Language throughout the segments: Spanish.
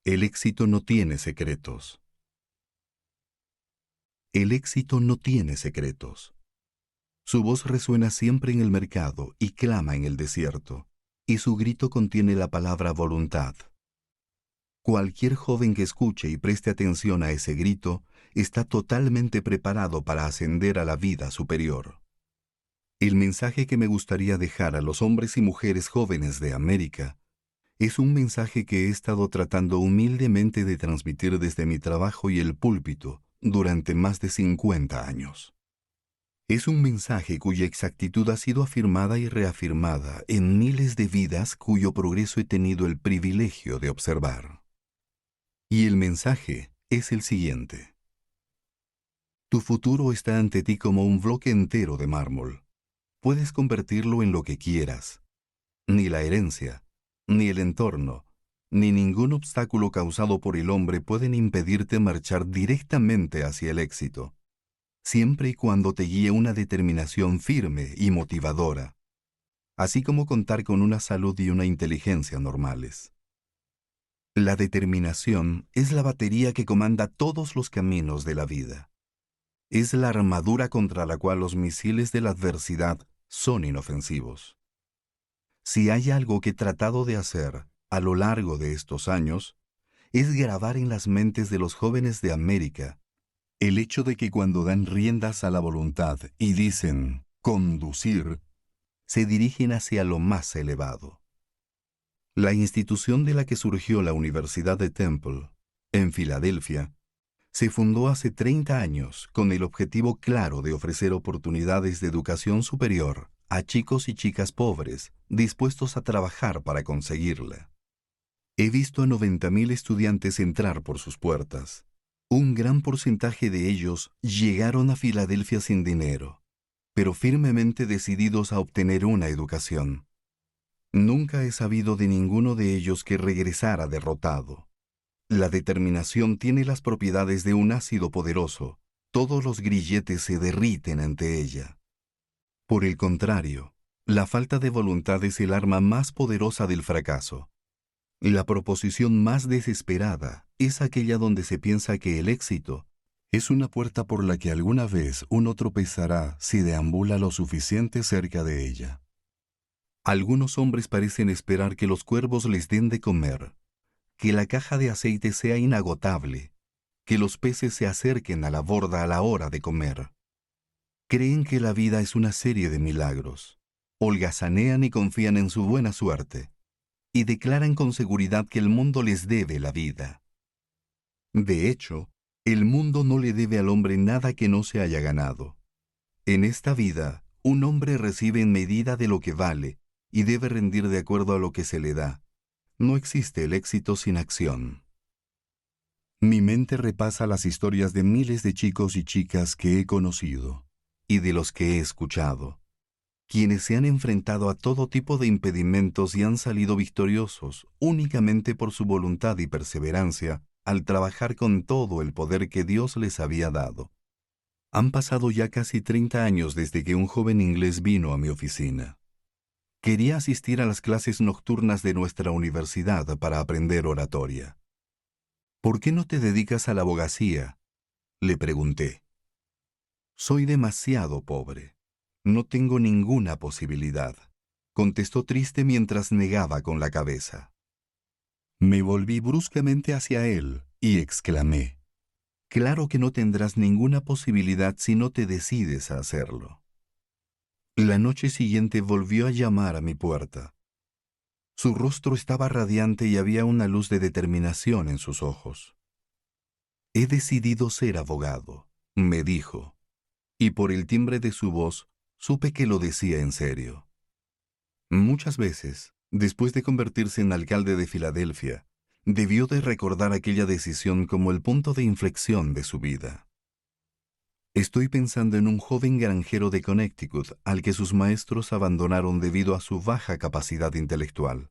El éxito no tiene secretos. El éxito no tiene secretos. Su voz resuena siempre en el mercado y clama en el desierto, y su grito contiene la palabra voluntad. Cualquier joven que escuche y preste atención a ese grito está totalmente preparado para ascender a la vida superior. El mensaje que me gustaría dejar a los hombres y mujeres jóvenes de América es un mensaje que he estado tratando humildemente de transmitir desde mi trabajo y el púlpito durante más de 50 años. Es un mensaje cuya exactitud ha sido afirmada y reafirmada en miles de vidas cuyo progreso he tenido el privilegio de observar. Y el mensaje es el siguiente. Tu futuro está ante ti como un bloque entero de mármol. Puedes convertirlo en lo que quieras. Ni la herencia, ni el entorno, ni ningún obstáculo causado por el hombre pueden impedirte marchar directamente hacia el éxito, siempre y cuando te guíe una determinación firme y motivadora, así como contar con una salud y una inteligencia normales. La determinación es la batería que comanda todos los caminos de la vida. Es la armadura contra la cual los misiles de la adversidad son inofensivos. Si hay algo que he tratado de hacer a lo largo de estos años, es grabar en las mentes de los jóvenes de América el hecho de que cuando dan riendas a la voluntad y dicen conducir, se dirigen hacia lo más elevado. La institución de la que surgió la Universidad de Temple, en Filadelfia, se fundó hace 30 años con el objetivo claro de ofrecer oportunidades de educación superior a chicos y chicas pobres dispuestos a trabajar para conseguirla. He visto a 90,000 estudiantes entrar por sus puertas. Un gran porcentaje de ellos llegaron a Filadelfia sin dinero, pero firmemente decididos a obtener una educación. Nunca he sabido de ninguno de ellos que regresara derrotado. La determinación tiene las propiedades de un ácido poderoso. Todos los grilletes se derriten ante ella. Por el contrario, la falta de voluntad es el arma más poderosa del fracaso. La proposición más desesperada es aquella donde se piensa que el éxito es una puerta por la que alguna vez uno tropezará si deambula lo suficiente cerca de ella. Algunos hombres parecen esperar que los cuervos les den de comer, que la caja de aceite sea inagotable, que los peces se acerquen a la borda a la hora de comer. Creen que la vida es una serie de milagros, holgazanean y confían en su buena suerte, y declaran con seguridad que el mundo les debe la vida. De hecho, el mundo no le debe al hombre nada que no se haya ganado. En esta vida, un hombre recibe en medida de lo que vale y debe rendir de acuerdo a lo que se le da. No existe el éxito sin acción. Mi mente repasa las historias de miles de chicos y chicas que he conocido y de los que he escuchado, quienes se han enfrentado a todo tipo de impedimentos y han salido victoriosos únicamente por su voluntad y perseverancia al trabajar con todo el poder que Dios les había dado. Han pasado ya casi 30 años desde que un joven inglés vino a mi oficina. Quería asistir a las clases nocturnas de nuestra universidad para aprender oratoria. ¿Por qué no te dedicas a la abogacía?, le pregunté. Soy demasiado pobre. No tengo ninguna posibilidad, contestó triste mientras negaba con la cabeza. Me volví bruscamente hacia él y exclamé, claro que no tendrás ninguna posibilidad si no te decides a hacerlo. La noche siguiente volvió a llamar a mi puerta. Su rostro estaba radiante y había una luz de determinación en sus ojos. He decidido ser abogado, me dijo, y por el timbre de su voz supe que lo decía en serio. Muchas veces, después de convertirse en alcalde de Filadelfia, debió de recordar aquella decisión como el punto de inflexión de su vida. Estoy pensando en un joven granjero de Connecticut al que sus maestros abandonaron debido a su baja capacidad intelectual.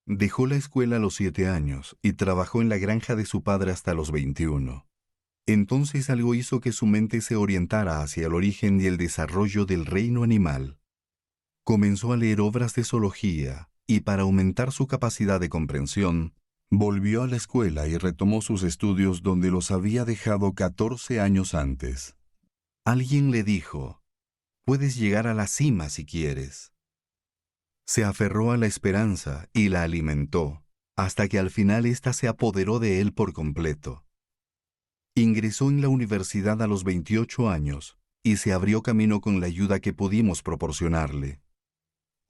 Dejó la escuela a los 7 años y trabajó en la granja de su padre hasta los 21. Entonces algo hizo que su mente se orientara hacia el origen y el desarrollo del reino animal. Comenzó a leer obras de zoología y para aumentar su capacidad de comprensión, Volvió a la escuela y retomó sus estudios donde los había dejado 14 años antes. Alguien le dijo, puedes llegar a la cima si quieres. Se aferró a la esperanza y la alimentó, hasta que al final ésta se apoderó de él por completo. Ingresó en la universidad a los 28 años y se abrió camino con la ayuda que pudimos proporcionarle.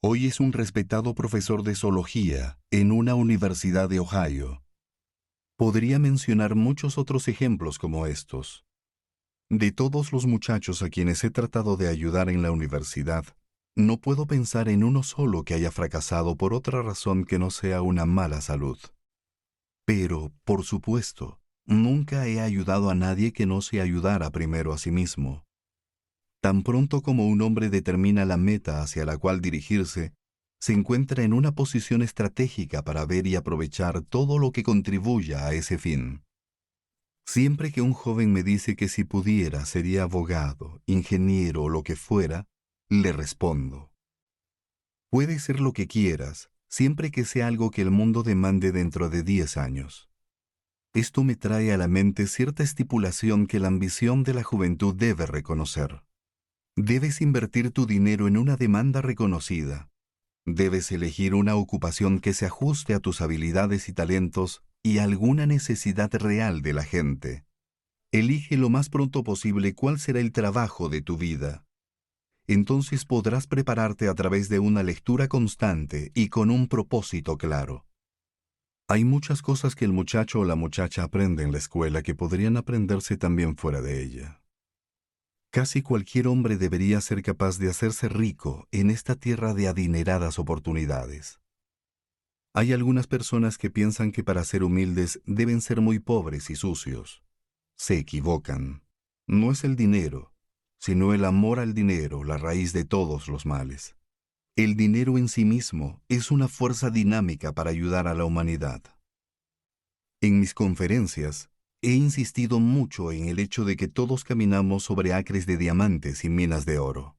Hoy es un respetado profesor de zoología en una universidad de Ohio. Podría mencionar muchos otros ejemplos como estos. De todos los muchachos a quienes he tratado de ayudar en la universidad, no puedo pensar en uno solo que haya fracasado por otra razón que no sea una mala salud. Pero, por supuesto, nunca he ayudado a nadie que no se ayudara primero a sí mismo. Tan pronto como un hombre determina la meta hacia la cual dirigirse, se encuentra en una posición estratégica para ver y aprovechar todo lo que contribuya a ese fin. Siempre que un joven me dice que si pudiera sería abogado, ingeniero o lo que fuera, le respondo: puede ser lo que quieras, siempre que sea algo que el mundo demande dentro de 10 años. Esto me trae a la mente cierta estipulación que la ambición de la juventud debe reconocer. Debes invertir tu dinero en una demanda reconocida. Debes elegir una ocupación que se ajuste a tus habilidades y talentos y a alguna necesidad real de la gente. Elige lo más pronto posible cuál será el trabajo de tu vida. Entonces podrás prepararte a través de una lectura constante y con un propósito claro. Hay muchas cosas que el muchacho o la muchacha aprende en la escuela que podrían aprenderse también fuera de ella. Casi cualquier hombre debería ser capaz de hacerse rico en esta tierra de adineradas oportunidades. Hay algunas personas que piensan que para ser humildes deben ser muy pobres y sucios. Se equivocan. No es el dinero, sino el amor al dinero la raíz de todos los males. El dinero en sí mismo es una fuerza dinámica para ayudar a la humanidad. En mis conferencias, he insistido mucho en el hecho de que todos caminamos sobre acres de diamantes y minas de oro.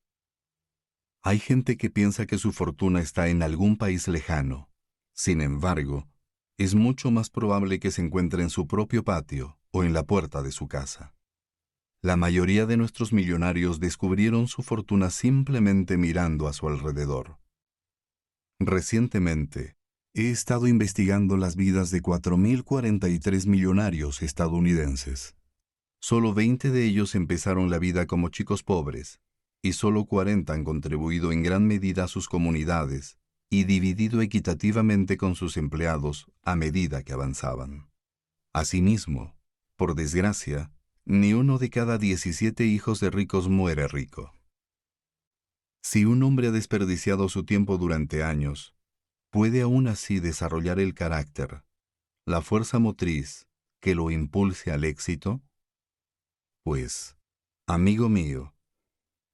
Hay gente que piensa que su fortuna está en algún país lejano. Sin embargo, es mucho más probable que se encuentre en su propio patio o en la puerta de su casa. La mayoría de nuestros millonarios descubrieron su fortuna simplemente mirando a su alrededor. Recientemente, he estado investigando las vidas de 4.043 millonarios estadounidenses. Solo 20 de ellos empezaron la vida como chicos pobres, y solo 40 han contribuido en gran medida a sus comunidades y dividido equitativamente con sus empleados a medida que avanzaban. Asimismo, por desgracia, ni uno de cada 17 hijos de ricos muere rico. Si un hombre ha desperdiciado su tiempo durante años, ¿puede aún así desarrollar el carácter, la fuerza motriz que lo impulse al éxito? Pues, amigo mío,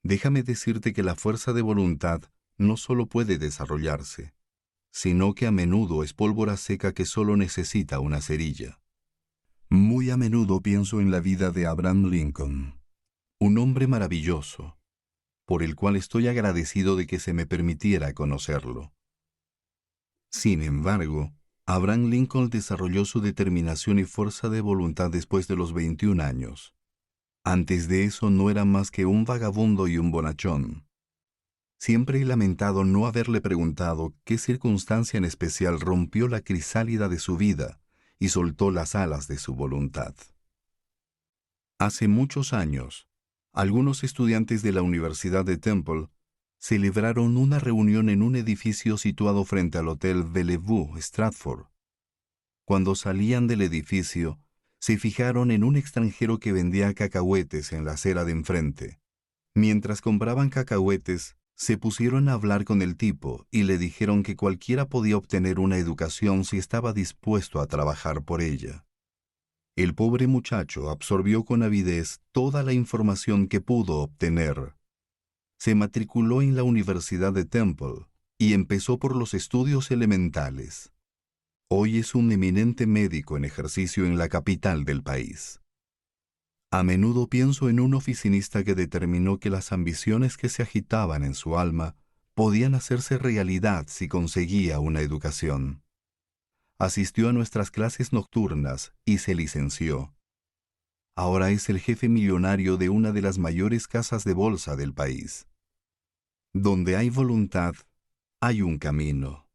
déjame decirte que la fuerza de voluntad no solo puede desarrollarse, sino que a menudo es pólvora seca que solo necesita una cerilla. Muy a menudo pienso en la vida de Abraham Lincoln, un hombre maravilloso, por el cual estoy agradecido de que se me permitiera conocerlo. Sin embargo, Abraham Lincoln desarrolló su determinación y fuerza de voluntad después de los 21 años. Antes de eso no era más que un vagabundo y un bonachón. Siempre he lamentado no haberle preguntado qué circunstancia en especial rompió la crisálida de su vida y soltó las alas de su voluntad. Hace muchos años, algunos estudiantes de la Universidad de Temple celebraron una reunión en un edificio situado frente al Hotel Bellevue, Stratford. Cuando salían del edificio, se fijaron en un extranjero que vendía cacahuetes en la acera de enfrente. Mientras compraban cacahuetes, se pusieron a hablar con el tipo y le dijeron que cualquiera podía obtener una educación si estaba dispuesto a trabajar por ella. El pobre muchacho absorbió con avidez toda la información que pudo obtener. Se matriculó en la Universidad de Temple y empezó por los estudios elementales. Hoy es un eminente médico en ejercicio en la capital del país. A menudo pienso en un oficinista que determinó que las ambiciones que se agitaban en su alma podían hacerse realidad si conseguía una educación. Asistió a nuestras clases nocturnas y se licenció. Ahora es el jefe millonario de una de las mayores casas de bolsa del país. Donde hay voluntad, hay un camino,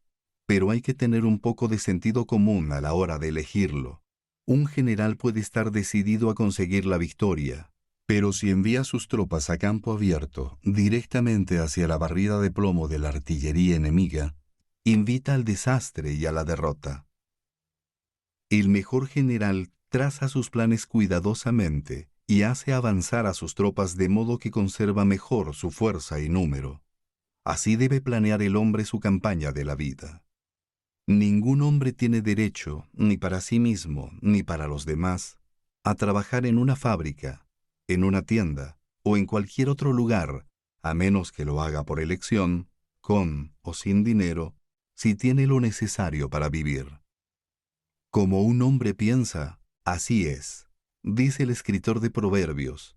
pero hay que tener un poco de sentido común a la hora de elegirlo. Un general puede estar decidido a conseguir la victoria, pero si envía sus tropas a campo abierto, directamente hacia la barrida de plomo de la artillería enemiga, invita al desastre y a la derrota. El mejor general traza sus planes cuidadosamente y hace avanzar a sus tropas de modo que conserva mejor su fuerza y número. Así debe planear el hombre su campaña de la vida. Ningún hombre tiene derecho, ni para sí mismo, ni para los demás, a trabajar en una fábrica, en una tienda o en cualquier otro lugar, a menos que lo haga por elección, con o sin dinero, si tiene lo necesario para vivir. Como un hombre piensa, así es, dice el escritor de Proverbios,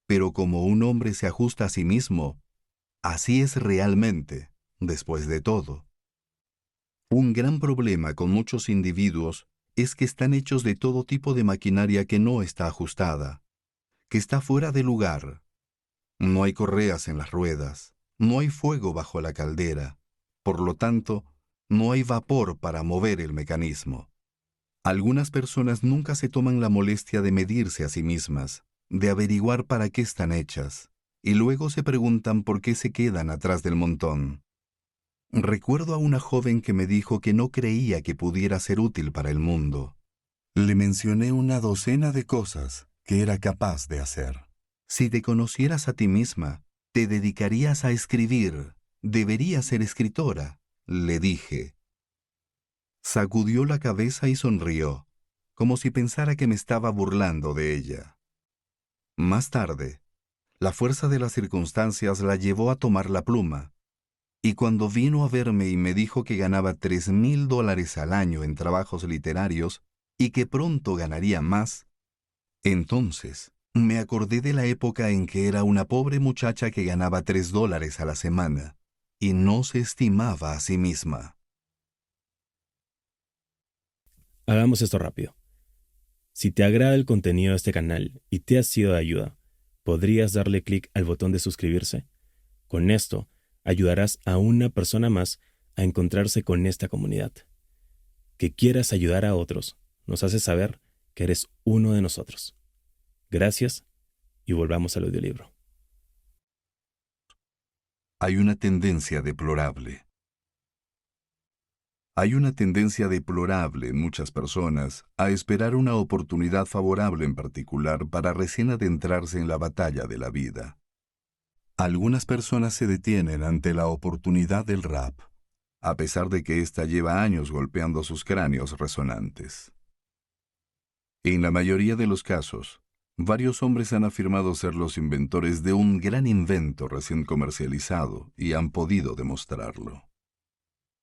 pero como un hombre se ajusta a sí mismo, así es realmente, después de todo. Un gran problema con muchos individuos es que están hechos de todo tipo de maquinaria que no está ajustada, que está fuera de lugar. No hay correas en las ruedas, no hay fuego bajo la caldera, por lo tanto, no hay vapor para mover el mecanismo. Algunas personas nunca se toman la molestia de medirse a sí mismas, de averiguar para qué están hechas, y luego se preguntan por qué se quedan atrás del montón. Recuerdo a una joven que me dijo que no creía que pudiera ser útil para el mundo. Le mencioné una docena de cosas que era capaz de hacer. Si te conocieras a ti misma, te dedicarías a escribir. Deberías ser escritora, le dije. Sacudió la cabeza y sonrió, como si pensara que me estaba burlando de ella. Más tarde, la fuerza de las circunstancias la llevó a tomar la pluma, y cuando vino a verme y me dijo que ganaba $3,000 al año en trabajos literarios y que pronto ganaría más, entonces me acordé de la época en que era una pobre muchacha que ganaba $3 a la semana y no se estimaba a sí misma. Hagamos esto rápido. Si te agrada el contenido de este canal y te ha sido de ayuda, ¿podrías darle clic al botón de suscribirse? Con esto, ayudarás a una persona más a encontrarse con esta comunidad. Que quieras ayudar a otros nos hace saber que eres uno de nosotros. Gracias y volvamos al audiolibro. Hay una tendencia deplorable. Hay una tendencia deplorable en muchas personas a esperar una oportunidad favorable en particular para recién adentrarse en la batalla de la vida. Algunas personas se detienen ante la oportunidad del rap, a pesar de que ésta lleva años golpeando sus cráneos resonantes. En la mayoría de los casos, varios hombres han afirmado ser los inventores de un gran invento recién comercializado y han podido demostrarlo.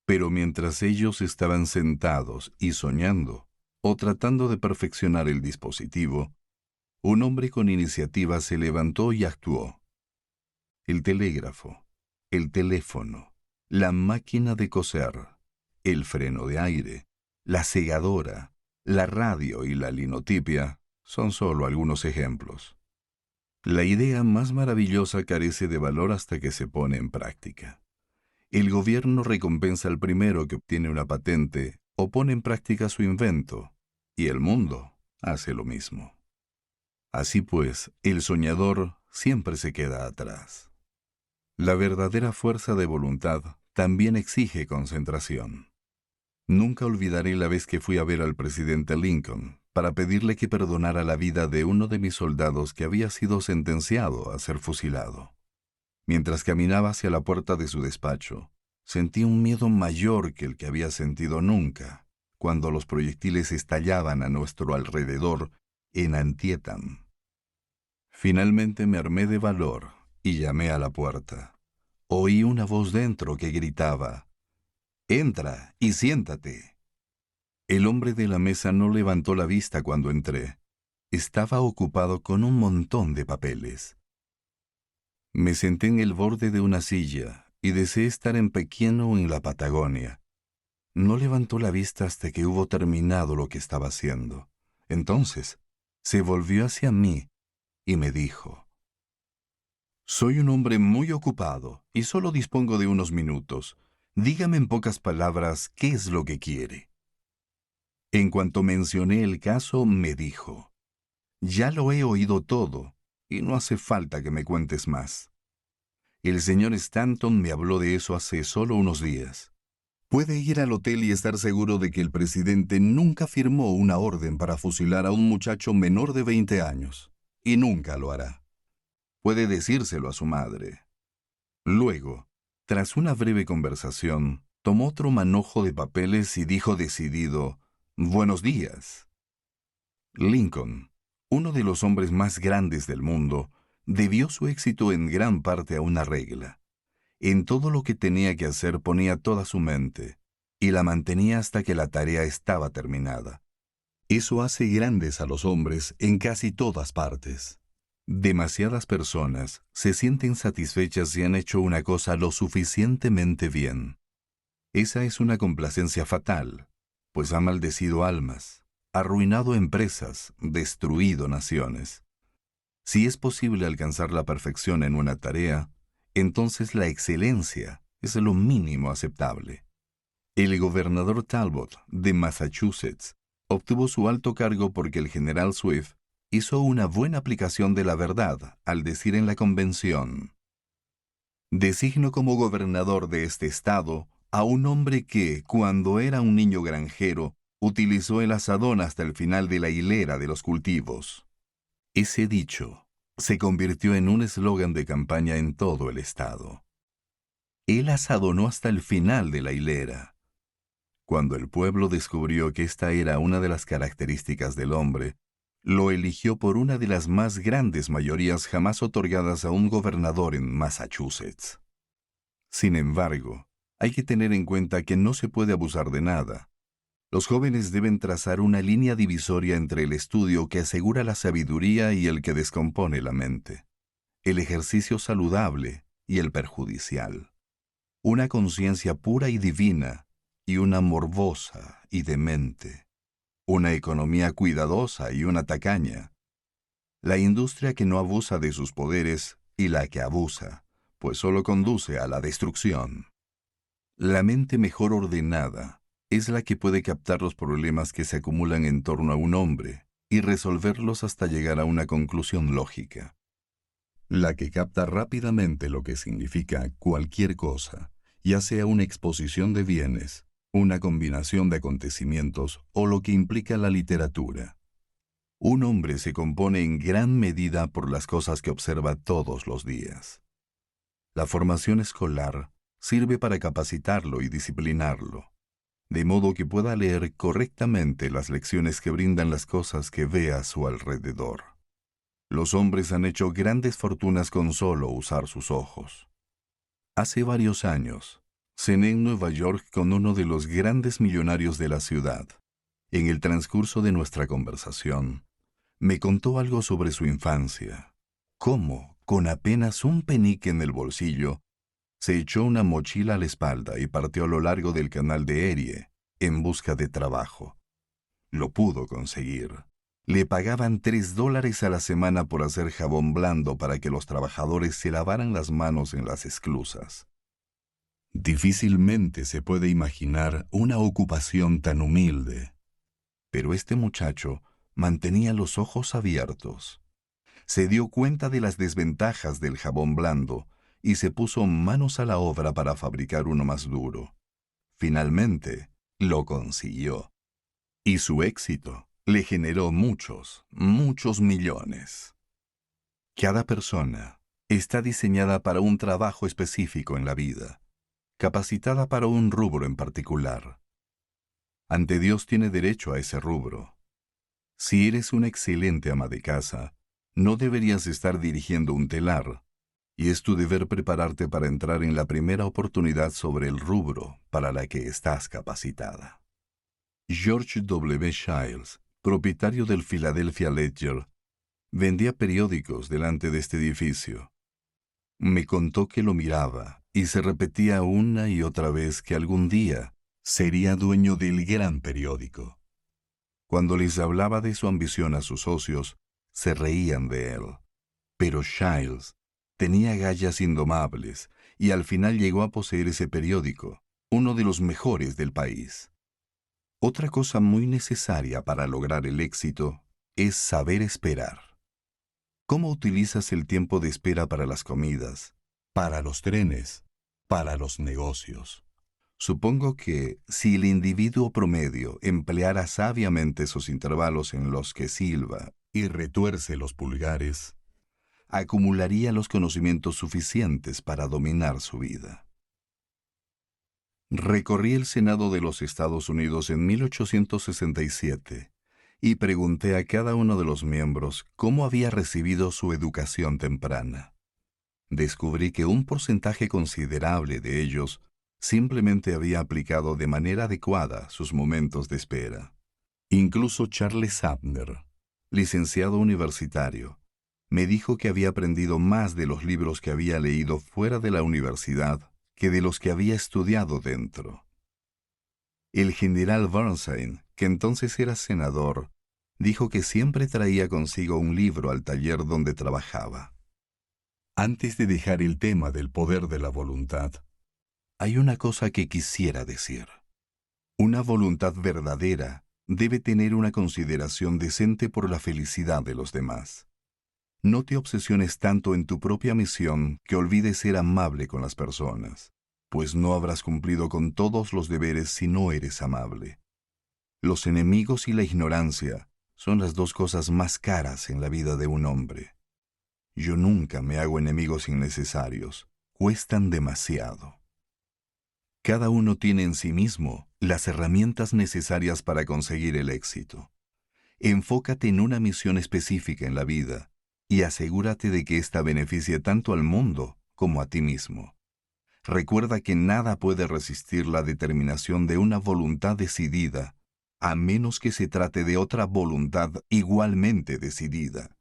Pero mientras ellos estaban sentados y soñando, o tratando de perfeccionar el dispositivo, un hombre con iniciativa se levantó y actuó. El telégrafo, el teléfono, la máquina de coser, el freno de aire, la segadora, la radio y la linotipia son solo algunos ejemplos. La idea más maravillosa carece de valor hasta que se pone en práctica. El gobierno recompensa al primero que obtiene una patente o pone en práctica su invento, y el mundo hace lo mismo. Así pues, el soñador siempre se queda atrás. La verdadera fuerza de voluntad también exige concentración. Nunca olvidaré la vez que fui a ver al presidente Lincoln para pedirle que perdonara la vida de uno de mis soldados que había sido sentenciado a ser fusilado. Mientras caminaba hacia la puerta de su despacho, sentí un miedo mayor que el que había sentido nunca, cuando los proyectiles estallaban a nuestro alrededor en Antietam. Finalmente me armé de valor y llamé a la puerta. Oí una voz dentro que gritaba: «Entra y siéntate». El hombre de la mesa no levantó la vista cuando entré. Estaba ocupado con un montón de papeles. Me senté en el borde de una silla y deseé estar en Pekín o en la Patagonia. No levantó la vista hasta que hubo terminado lo que estaba haciendo. Entonces, se volvió hacia mí y me dijo: «Soy un hombre muy ocupado y solo dispongo de unos minutos. Dígame en pocas palabras qué es lo que quiere». En cuanto mencioné el caso, me dijo: «Ya lo he oído todo y no hace falta que me cuentes más. El señor Stanton me habló de eso hace solo unos días. Puede ir al hotel y estar seguro de que el presidente nunca firmó una orden para fusilar a un muchacho menor de 20 años, y nunca lo hará. Puede decírselo a su madre». Luego, tras una breve conversación, tomó otro manojo de papeles y dijo decidido: «Buenos días». Lincoln, uno de los hombres más grandes del mundo, debió su éxito en gran parte a una regla. En todo lo que tenía que hacer ponía toda su mente, y la mantenía hasta que la tarea estaba terminada. Eso hace grandes a los hombres en casi todas partes. Demasiadas personas se sienten satisfechas si han hecho una cosa lo suficientemente bien. Esa es una complacencia fatal, pues ha maldecido almas, arruinado empresas, destruido naciones. Si es posible alcanzar la perfección en una tarea, entonces la excelencia es lo mínimo aceptable. El gobernador Talbot de Massachusetts obtuvo su alto cargo porque el general Swift hizo una buena aplicación de la verdad al decir en la convención: «Designo como gobernador de este estado a un hombre que, cuando era un niño granjero, utilizó el azadón hasta el final de la hilera de los cultivos». Ese dicho se convirtió en un eslogan de campaña en todo el estado. Él azadonó hasta el final de la hilera. Cuando el pueblo descubrió que esta era una de las características del hombre, lo eligió por una de las más grandes mayorías jamás otorgadas a un gobernador en Massachusetts. Sin embargo, hay que tener en cuenta que no se puede abusar de nada. Los jóvenes deben trazar una línea divisoria entre el estudio que asegura la sabiduría y el que descompone la mente, el ejercicio saludable y el perjudicial, una conciencia pura y divina y una morbosa y demente, una economía cuidadosa y una tacaña, la industria que no abusa de sus poderes y la que abusa, pues solo conduce a la destrucción. La mente mejor ordenada es la que puede captar los problemas que se acumulan en torno a un hombre y resolverlos hasta llegar a una conclusión lógica. La que capta rápidamente lo que significa cualquier cosa, ya sea una exposición de bienes, una combinación de acontecimientos o lo que implica la literatura. Un hombre se compone en gran medida por las cosas que observa todos los días. La formación escolar sirve para capacitarlo y disciplinarlo, de modo que pueda leer correctamente las lecciones que brindan las cosas que ve a su alrededor. Los hombres han hecho grandes fortunas con solo usar sus ojos. Hace varios años, cené en Nueva York con uno de los grandes millonarios de la ciudad. En el transcurso de nuestra conversación, me contó algo sobre su infancia, cómo, con apenas un penique en el bolsillo, se echó una mochila a la espalda y partió a lo largo del canal de Erie en busca de trabajo. Lo pudo conseguir. Le pagaban $3 a la semana por hacer jabón blando para que los trabajadores se lavaran las manos en las esclusas. Difícilmente se puede imaginar una ocupación tan humilde. Pero este muchacho mantenía los ojos abiertos. Se dio cuenta de las desventajas del jabón blando y se puso manos a la obra para fabricar uno más duro. Finalmente, lo consiguió. Y su éxito le generó muchos, muchos millones. Cada persona está diseñada para un trabajo específico en la vida, capacitada para un rubro en particular. Ante Dios tiene derecho a ese rubro. Si eres una excelente ama de casa, no deberías estar dirigiendo un telar, y es tu deber prepararte para entrar en la primera oportunidad sobre el rubro para la que estás capacitada. George W. Shiles, propietario del Philadelphia Ledger, vendía periódicos delante de este edificio. Me contó que lo miraba y se repetía una y otra vez que algún día Sería dueño del gran periódico. Cuando les hablaba de su ambición a sus socios, se reían de él. Pero Childs tenía agallas indomables y al final llegó a poseer ese periódico, uno de los mejores del país. Otra cosa muy necesaria para lograr el éxito es saber esperar. ¿Cómo utilizas el tiempo de espera para las comidas, para los trenes, para los negocios? Supongo que si el individuo promedio empleara sabiamente esos intervalos en los que silba y retuerce los pulgares, acumularía los conocimientos suficientes para dominar su vida. Recorrí el Senado de los Estados Unidos en 1867 y pregunté a cada uno de los miembros cómo había recibido su educación temprana. Descubrí que un porcentaje considerable de ellos simplemente había aplicado de manera adecuada sus momentos de espera. Incluso Charles Abner, licenciado universitario, me dijo que había aprendido más de los libros que había leído fuera de la universidad que de los que había estudiado dentro. El general Burnside, que entonces era senador, dijo que siempre traía consigo un libro al taller donde trabajaba. Antes de dejar el tema del poder de la voluntad, hay una cosa que quisiera decir. Una voluntad verdadera debe tener una consideración decente por la felicidad de los demás. No te obsesiones tanto en tu propia misión que olvides ser amable con las personas, pues no habrás cumplido con todos los deberes si no eres amable. Los enemigos y la ignorancia son las dos cosas más caras en la vida de un hombre. Yo nunca me hago enemigos innecesarios, cuestan demasiado. Cada uno tiene en sí mismo las herramientas necesarias para conseguir el éxito. Enfócate en una misión específica en la vida y asegúrate de que ésta beneficie tanto al mundo como a ti mismo. Recuerda que nada puede resistir la determinación de una voluntad decidida, a menos que se trate de otra voluntad igualmente decidida.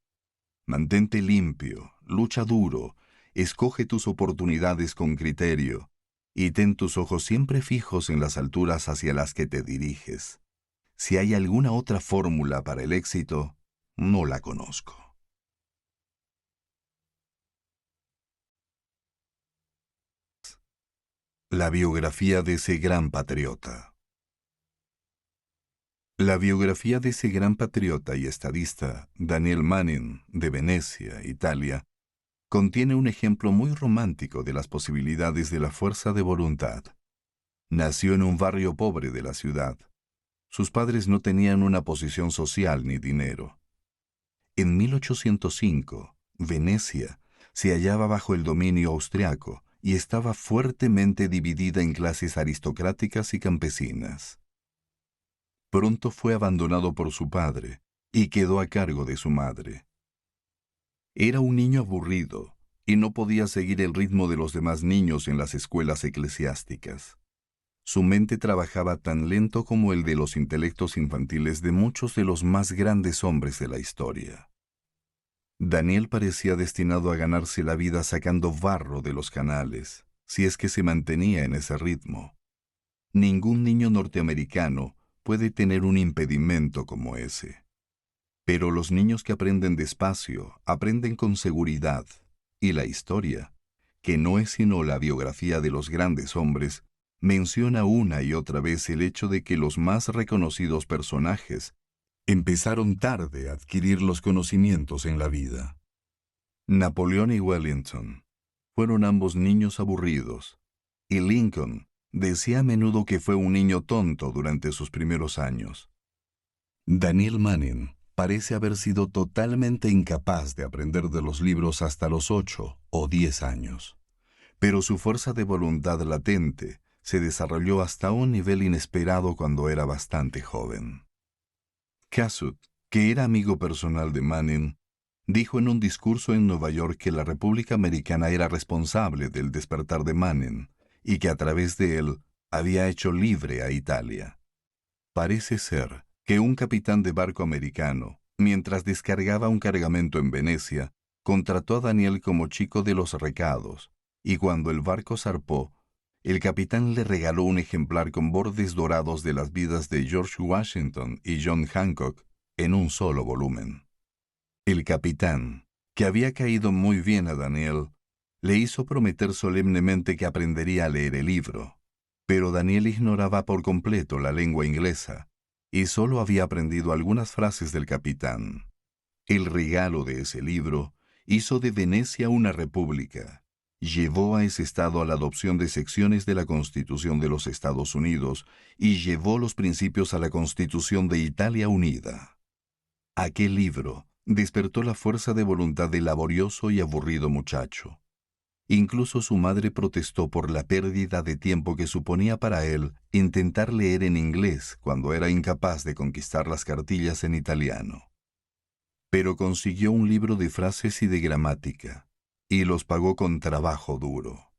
Mantente limpio, lucha duro, escoge tus oportunidades con criterio, y ten tus ojos siempre fijos en las alturas hacia las que te diriges. Si hay alguna otra fórmula para el éxito, no la conozco. La biografía de ese gran patriota. La biografía de ese gran patriota y estadista, Daniel Manning, de Venecia, Italia, contiene un ejemplo muy romántico de las posibilidades de la fuerza de voluntad. Nació en un barrio pobre de la ciudad. Sus padres no tenían una posición social ni dinero. En 1805, Venecia se hallaba bajo el dominio austriaco y estaba fuertemente dividida en clases aristocráticas y campesinas. Pronto fue abandonado por su padre y quedó a cargo de su madre. Era un niño aburrido y no podía seguir el ritmo de los demás niños en las escuelas eclesiásticas. Su mente trabajaba tan lento como el de los intelectos infantiles de muchos de los más grandes hombres de la historia. Daniel parecía destinado a ganarse la vida sacando barro de los canales, si es que se mantenía en ese ritmo. Ningún niño norteamericano puede tener un impedimento como ese. Pero los niños que aprenden despacio aprenden con seguridad, y la historia, que no es sino la biografía de los grandes hombres, menciona una y otra vez el hecho de que los más reconocidos personajes empezaron tarde a adquirir los conocimientos en la vida. Napoleón y Wellington fueron ambos niños aburridos, y Lincoln decía a menudo que fue un niño tonto durante sus primeros años. Daniel Manning parece haber sido totalmente incapaz de aprender de los libros hasta los 8 o 10 años, pero su fuerza de voluntad latente se desarrolló hasta un nivel inesperado cuando era bastante joven. Cassuth, que era amigo personal de Manning, dijo en un discurso en Nueva York que la República Americana era responsable del despertar de Manning y que a través de él había hecho libre a Italia. Parece ser que un capitán de barco americano, mientras descargaba un cargamento en Venecia, contrató a Daniel como chico de los recados, y cuando el barco zarpó, el capitán le regaló un ejemplar con bordes dorados de las vidas de George Washington y John Hancock en un solo volumen. El capitán, que había caído muy bien a Daniel, le hizo prometer solemnemente que aprendería a leer el libro, pero Daniel ignoraba por completo la lengua inglesa y solo había aprendido algunas frases del capitán. El regalo de ese libro hizo de Venecia una república. Llevó a ese estado a la adopción de secciones de la Constitución de los Estados Unidos y llevó los principios a la Constitución de Italia Unida. Aquel libro despertó la fuerza de voluntad del laborioso y aburrido muchacho. Incluso su madre protestó por la pérdida de tiempo que suponía para él intentar leer en inglés cuando era incapaz de conquistar las cartillas en italiano. Pero consiguió un libro de frases y de gramática, y los pagó con trabajo duro.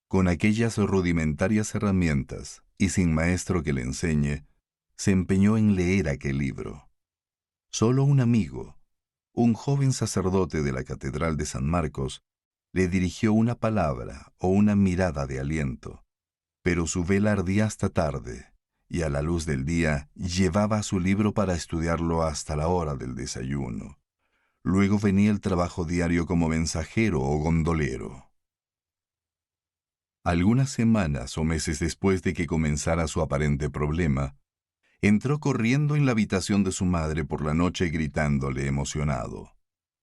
Con aquellas rudimentarias herramientas, y sin maestro que le enseñe, se empeñó en leer aquel libro. Solo un amigo, un joven sacerdote de la Catedral de San Marcos, le dirigió una palabra o una mirada de aliento, pero su vela ardía hasta tarde, y a la luz del día llevaba su libro para estudiarlo hasta la hora del desayuno. Luego venía el trabajo diario como mensajero o gondolero. Algunas semanas o meses después de que comenzara su aparente problema, entró corriendo en la habitación de su madre por la noche gritándole emocionado: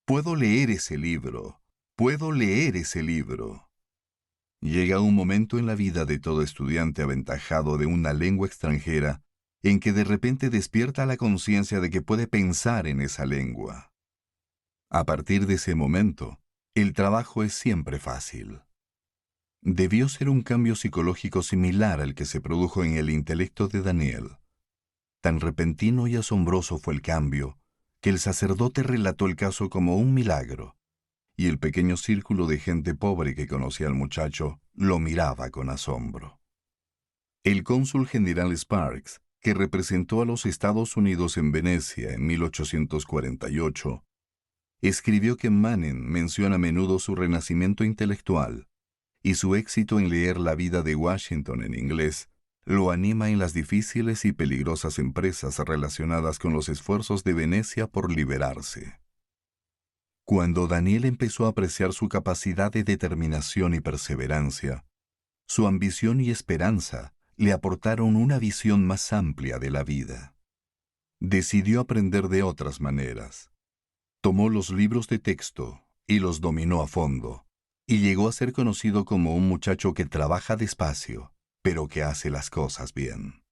«¡Puedo leer ese libro! ¡Puedo leer ese libro!». Llega un momento en la vida de todo estudiante aventajado de una lengua extranjera en que de repente despierta la conciencia de que puede pensar en esa lengua. A partir de ese momento, el trabajo es siempre fácil. Debió ser un cambio psicológico similar al que se produjo en el intelecto de Daniel. Tan repentino y asombroso fue el cambio, que el sacerdote relató el caso como un milagro, y el pequeño círculo de gente pobre que conocía al muchacho lo miraba con asombro. El cónsul general Sparks, que representó a los Estados Unidos en Venecia en 1848, escribió que Manning menciona a menudo su renacimiento intelectual, y su éxito en leer la vida de Washington en inglés lo anima en las difíciles y peligrosas empresas relacionadas con los esfuerzos de Venecia por liberarse. Cuando Daniel empezó a apreciar su capacidad de determinación y perseverancia, su ambición y esperanza le aportaron una visión más amplia de la vida. Decidió aprender de otras maneras. Tomó los libros de texto y los dominó a fondo, y llegó a ser conocido como un muchacho que trabaja despacio, pero que hace las cosas bien.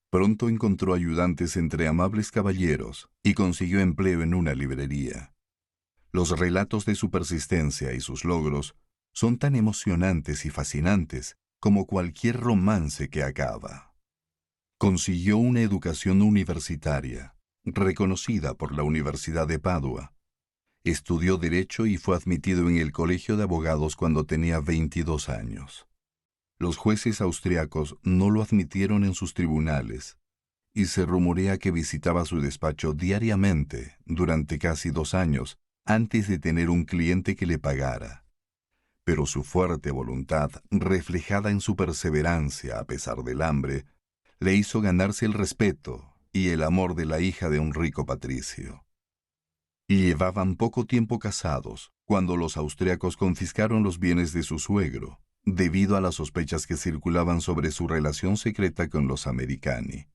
Pronto encontró ayudantes entre amables caballeros y consiguió empleo en una librería. Los relatos de su persistencia y sus logros son tan emocionantes y fascinantes como cualquier romance que acaba. Consiguió una educación universitaria, reconocida por la Universidad de Padua. Estudió Derecho y fue admitido en el Colegio de Abogados cuando tenía 22 años. Los jueces austriacos no lo admitieron en sus tribunales, y se rumorea que visitaba su despacho diariamente durante casi 2 años antes de tener un cliente que le pagara. Pero su fuerte voluntad, reflejada en su perseverancia a pesar del hambre, le hizo ganarse el respeto y el amor de la hija de un rico patricio. Y llevaban poco tiempo casados cuando los austriacos confiscaron los bienes de su suegro, debido a las sospechas que circulaban sobre su relación secreta con los americani.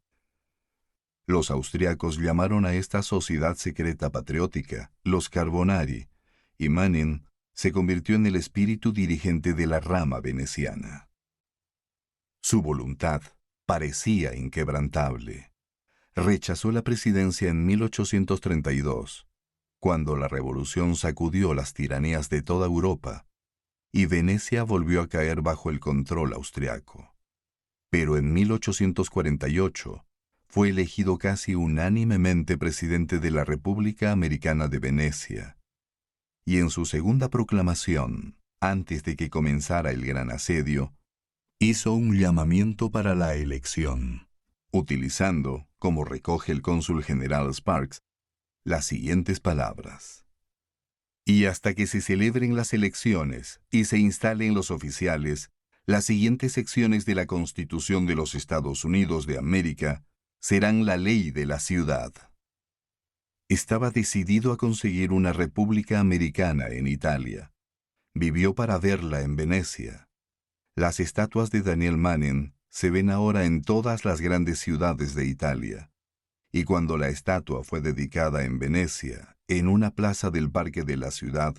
Los austriacos llamaron a esta sociedad secreta patriótica los Carbonari, y Manning se convirtió en el espíritu dirigente de la rama veneciana. Su voluntad parecía inquebrantable. Rechazó la presidencia en 1832, cuando la revolución sacudió las tiranías de toda Europa, y Venecia volvió a caer bajo el control austriaco. Pero en 1848 fue elegido casi unánimemente presidente de la República Americana de Venecia, y en su segunda proclamación, antes de que comenzara el gran asedio, hizo un llamamiento para la elección, utilizando, como recoge el cónsul general Sparks, las siguientes palabras: «Y hasta que se celebren las elecciones y se instalen los oficiales, Las siguientes secciones de la Constitución de los Estados Unidos de América serán la ley de la ciudad. Estaba decidido a conseguir una república americana en Italia. Vivió para verla en Venecia. Las estatuas de Daniel Manning se ven ahora en todas las grandes ciudades de Italia. Y cuando la estatua fue dedicada en Venecia, en una plaza del parque de la ciudad,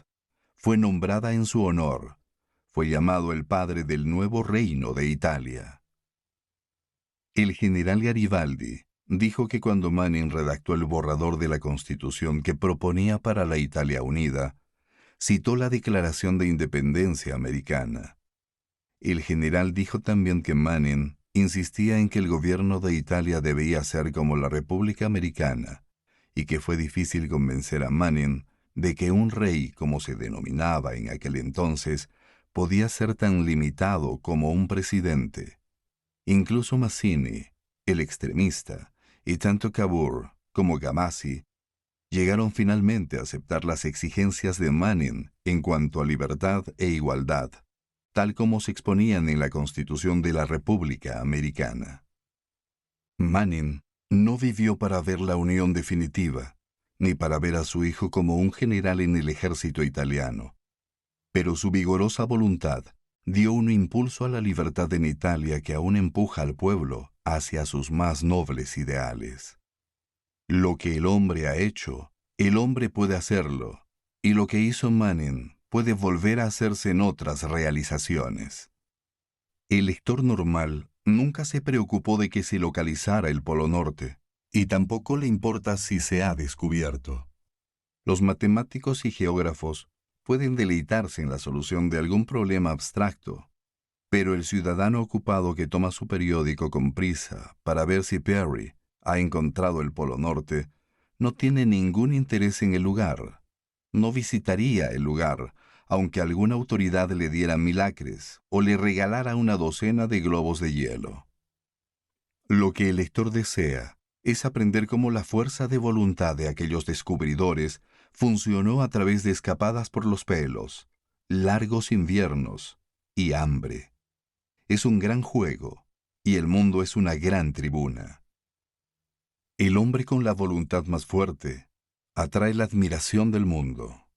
fue nombrada en su honor. Fue llamado el padre del nuevo reino de Italia. El general Garibaldi dijo que cuando Manning redactó el borrador de la Constitución que proponía para la Italia unida, citó la Declaración de Independencia americana. El general dijo también que Manning insistía en que el gobierno de Italia debía ser como la República Americana, y que fue difícil convencer a Manning de que un rey, como se denominaba en aquel entonces, podía ser tan limitado como un presidente. Incluso Mazzini, el extremista, y tanto Cavour como Gamassi llegaron finalmente a aceptar las exigencias de Manning en cuanto a libertad e igualdad, tal como se exponían en la Constitución de la República Americana. Manning no vivió para ver la unión definitiva, ni para ver a su hijo como un general en el ejército italiano, pero su vigorosa voluntad dio un impulso a la libertad en Italia que aún empuja al pueblo hacia sus más nobles ideales. Lo que el hombre ha hecho, el hombre puede hacerlo, y lo que hizo Manning puede volver a hacerse en otras realizaciones. El lector normal nunca se preocupó de que se localizara el Polo Norte, y tampoco le importa si se ha descubierto. Los matemáticos y geógrafos pueden deleitarse en la solución de algún problema abstracto, pero el ciudadano ocupado que toma su periódico con prisa para ver si Peary ha encontrado el Polo Norte no tiene ningún interés en el lugar. No visitaría el lugar, aunque alguna autoridad le diera 1000 acres o le regalara una docena de globos de hielo. Lo que el lector desea es aprender cómo la fuerza de voluntad de aquellos descubridores funcionó a través de escapadas por los pelos, largos inviernos y hambre. Es un gran juego, y el mundo es una gran tribuna. El hombre con la voluntad más fuerte atrae la admiración del mundo.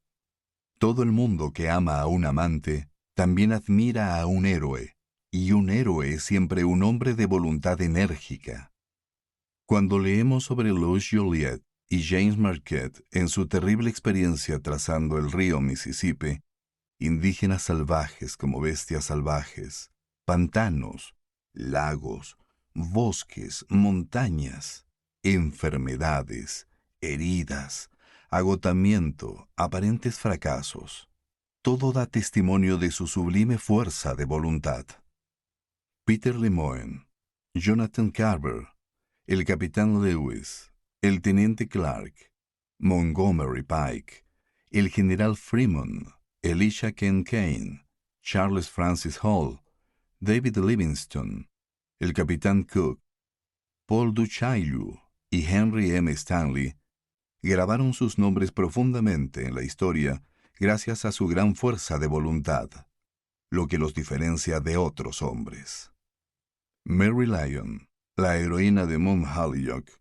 Todo el mundo que ama a un amante también admira a un héroe, y un héroe es siempre un hombre de voluntad enérgica. Cuando leemos sobre Louis Joliet y James Marquette en su terrible experiencia trazando el río Mississippi, indígenas salvajes como bestias salvajes, pantanos, lagos, bosques, montañas, enfermedades, heridas, agotamiento, aparentes fracasos. Todo da testimonio de su sublime fuerza de voluntad. Peter Lemoine, Jonathan Carver, el capitán Lewis, el teniente Clark, Montgomery Pike, el general Fremont, Elisha Kent Kane, Charles Francis Hall, David Livingstone, el capitán Cook, Paul du Chaillu y Henry M. Stanley grabaron sus nombres profundamente en la historia gracias a su gran fuerza de voluntad, lo que los diferencia de otros hombres. Mary Lyon, la heroína de Mount Holyoke,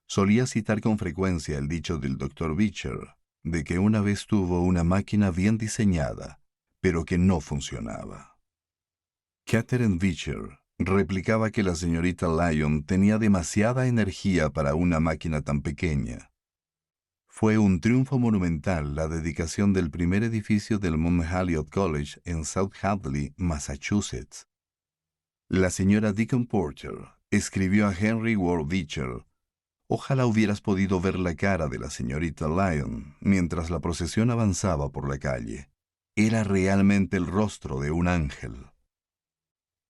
solía citar con frecuencia el dicho del Dr. Beecher de que una vez tuvo una máquina bien diseñada, pero que no funcionaba. Catherine Beecher replicaba que la señorita Lyon tenía demasiada energía para una máquina tan pequeña. Fue un triunfo monumental la dedicación del primer edificio del Mount Holyoke College en South Hadley, Massachusetts. La señora Deacon Porter escribió a Henry Ward Beecher: «Ojalá hubieras podido ver la cara de la señorita Lyon mientras la procesión avanzaba por la calle. Era realmente el rostro de un ángel».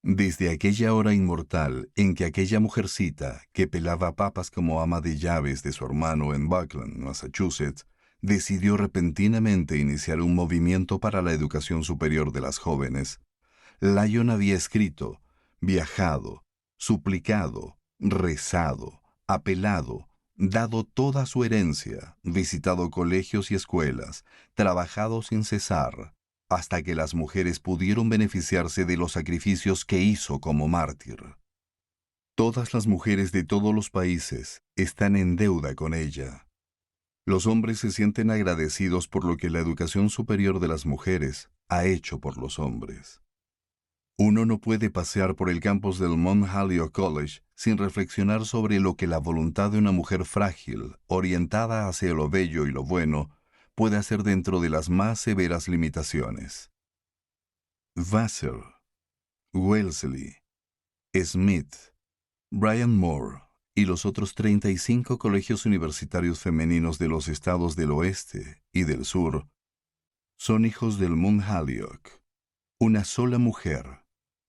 Desde aquella hora inmortal en que aquella mujercita, que pelaba papas como ama de llaves de su hermano en Buckland, Massachusetts, decidió repentinamente iniciar un movimiento para la educación superior de las jóvenes, Lyon había escrito, viajado, suplicado, rezado, apelado, dado toda su herencia, visitado colegios y escuelas, trabajado sin cesar, hasta que las mujeres pudieron beneficiarse de los sacrificios que hizo como mártir. Todas las mujeres de todos los países están en deuda con ella. Los hombres se sienten agradecidos por lo que la educación superior de las mujeres ha hecho por los hombres. Uno no puede pasear por el campus del Mount Holyoke College sin reflexionar sobre lo que la voluntad de una mujer frágil, orientada hacia lo bello y lo bueno, puede hacer dentro de las más severas limitaciones. Vassar, Wellesley, Smith, Bryan Moore y los otros 35 colegios universitarios femeninos de los estados del oeste y del sur son hijos del Mount Holyoke. Una sola mujer,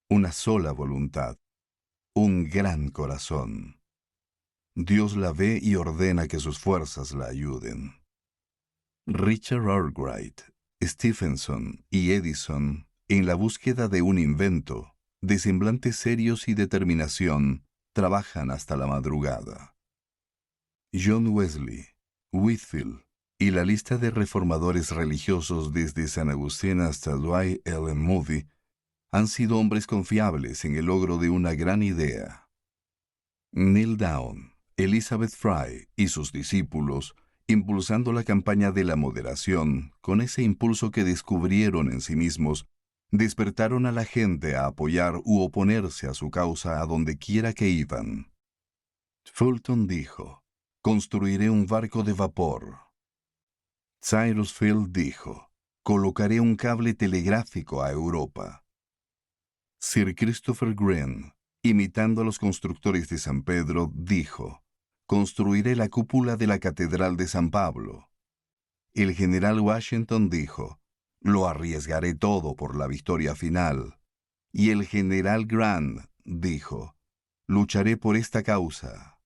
una sola voluntad, un gran corazón. Dios la ve y ordena que sus fuerzas la ayuden. Richard Arkwright, Stephenson y Edison, en la búsqueda de un invento, de semblantes serios y determinación, trabajan hasta la madrugada. John Wesley, Whitefield y la lista de reformadores religiosos desde San Agustín hasta Dwight L. Moody han sido hombres confiables en el logro de una gran idea. Neil Down, Elizabeth Fry y sus discípulos, impulsando la campaña de la moderación, con ese impulso que descubrieron en sí mismos, despertaron a la gente a apoyar u oponerse a su causa a donde quiera que iban. Fulton dijo, «Construiré un barco de vapor». Cyrus Field dijo, «Colocaré un cable telegráfico a Europa». Sir Christopher Wren, imitando a los constructores de San Pedro, dijo, «Construiré la cúpula de la Catedral de San Pablo». El general Washington dijo, «Lo arriesgaré todo por la victoria final». Y el general Grant dijo, «Lucharé por esta causa».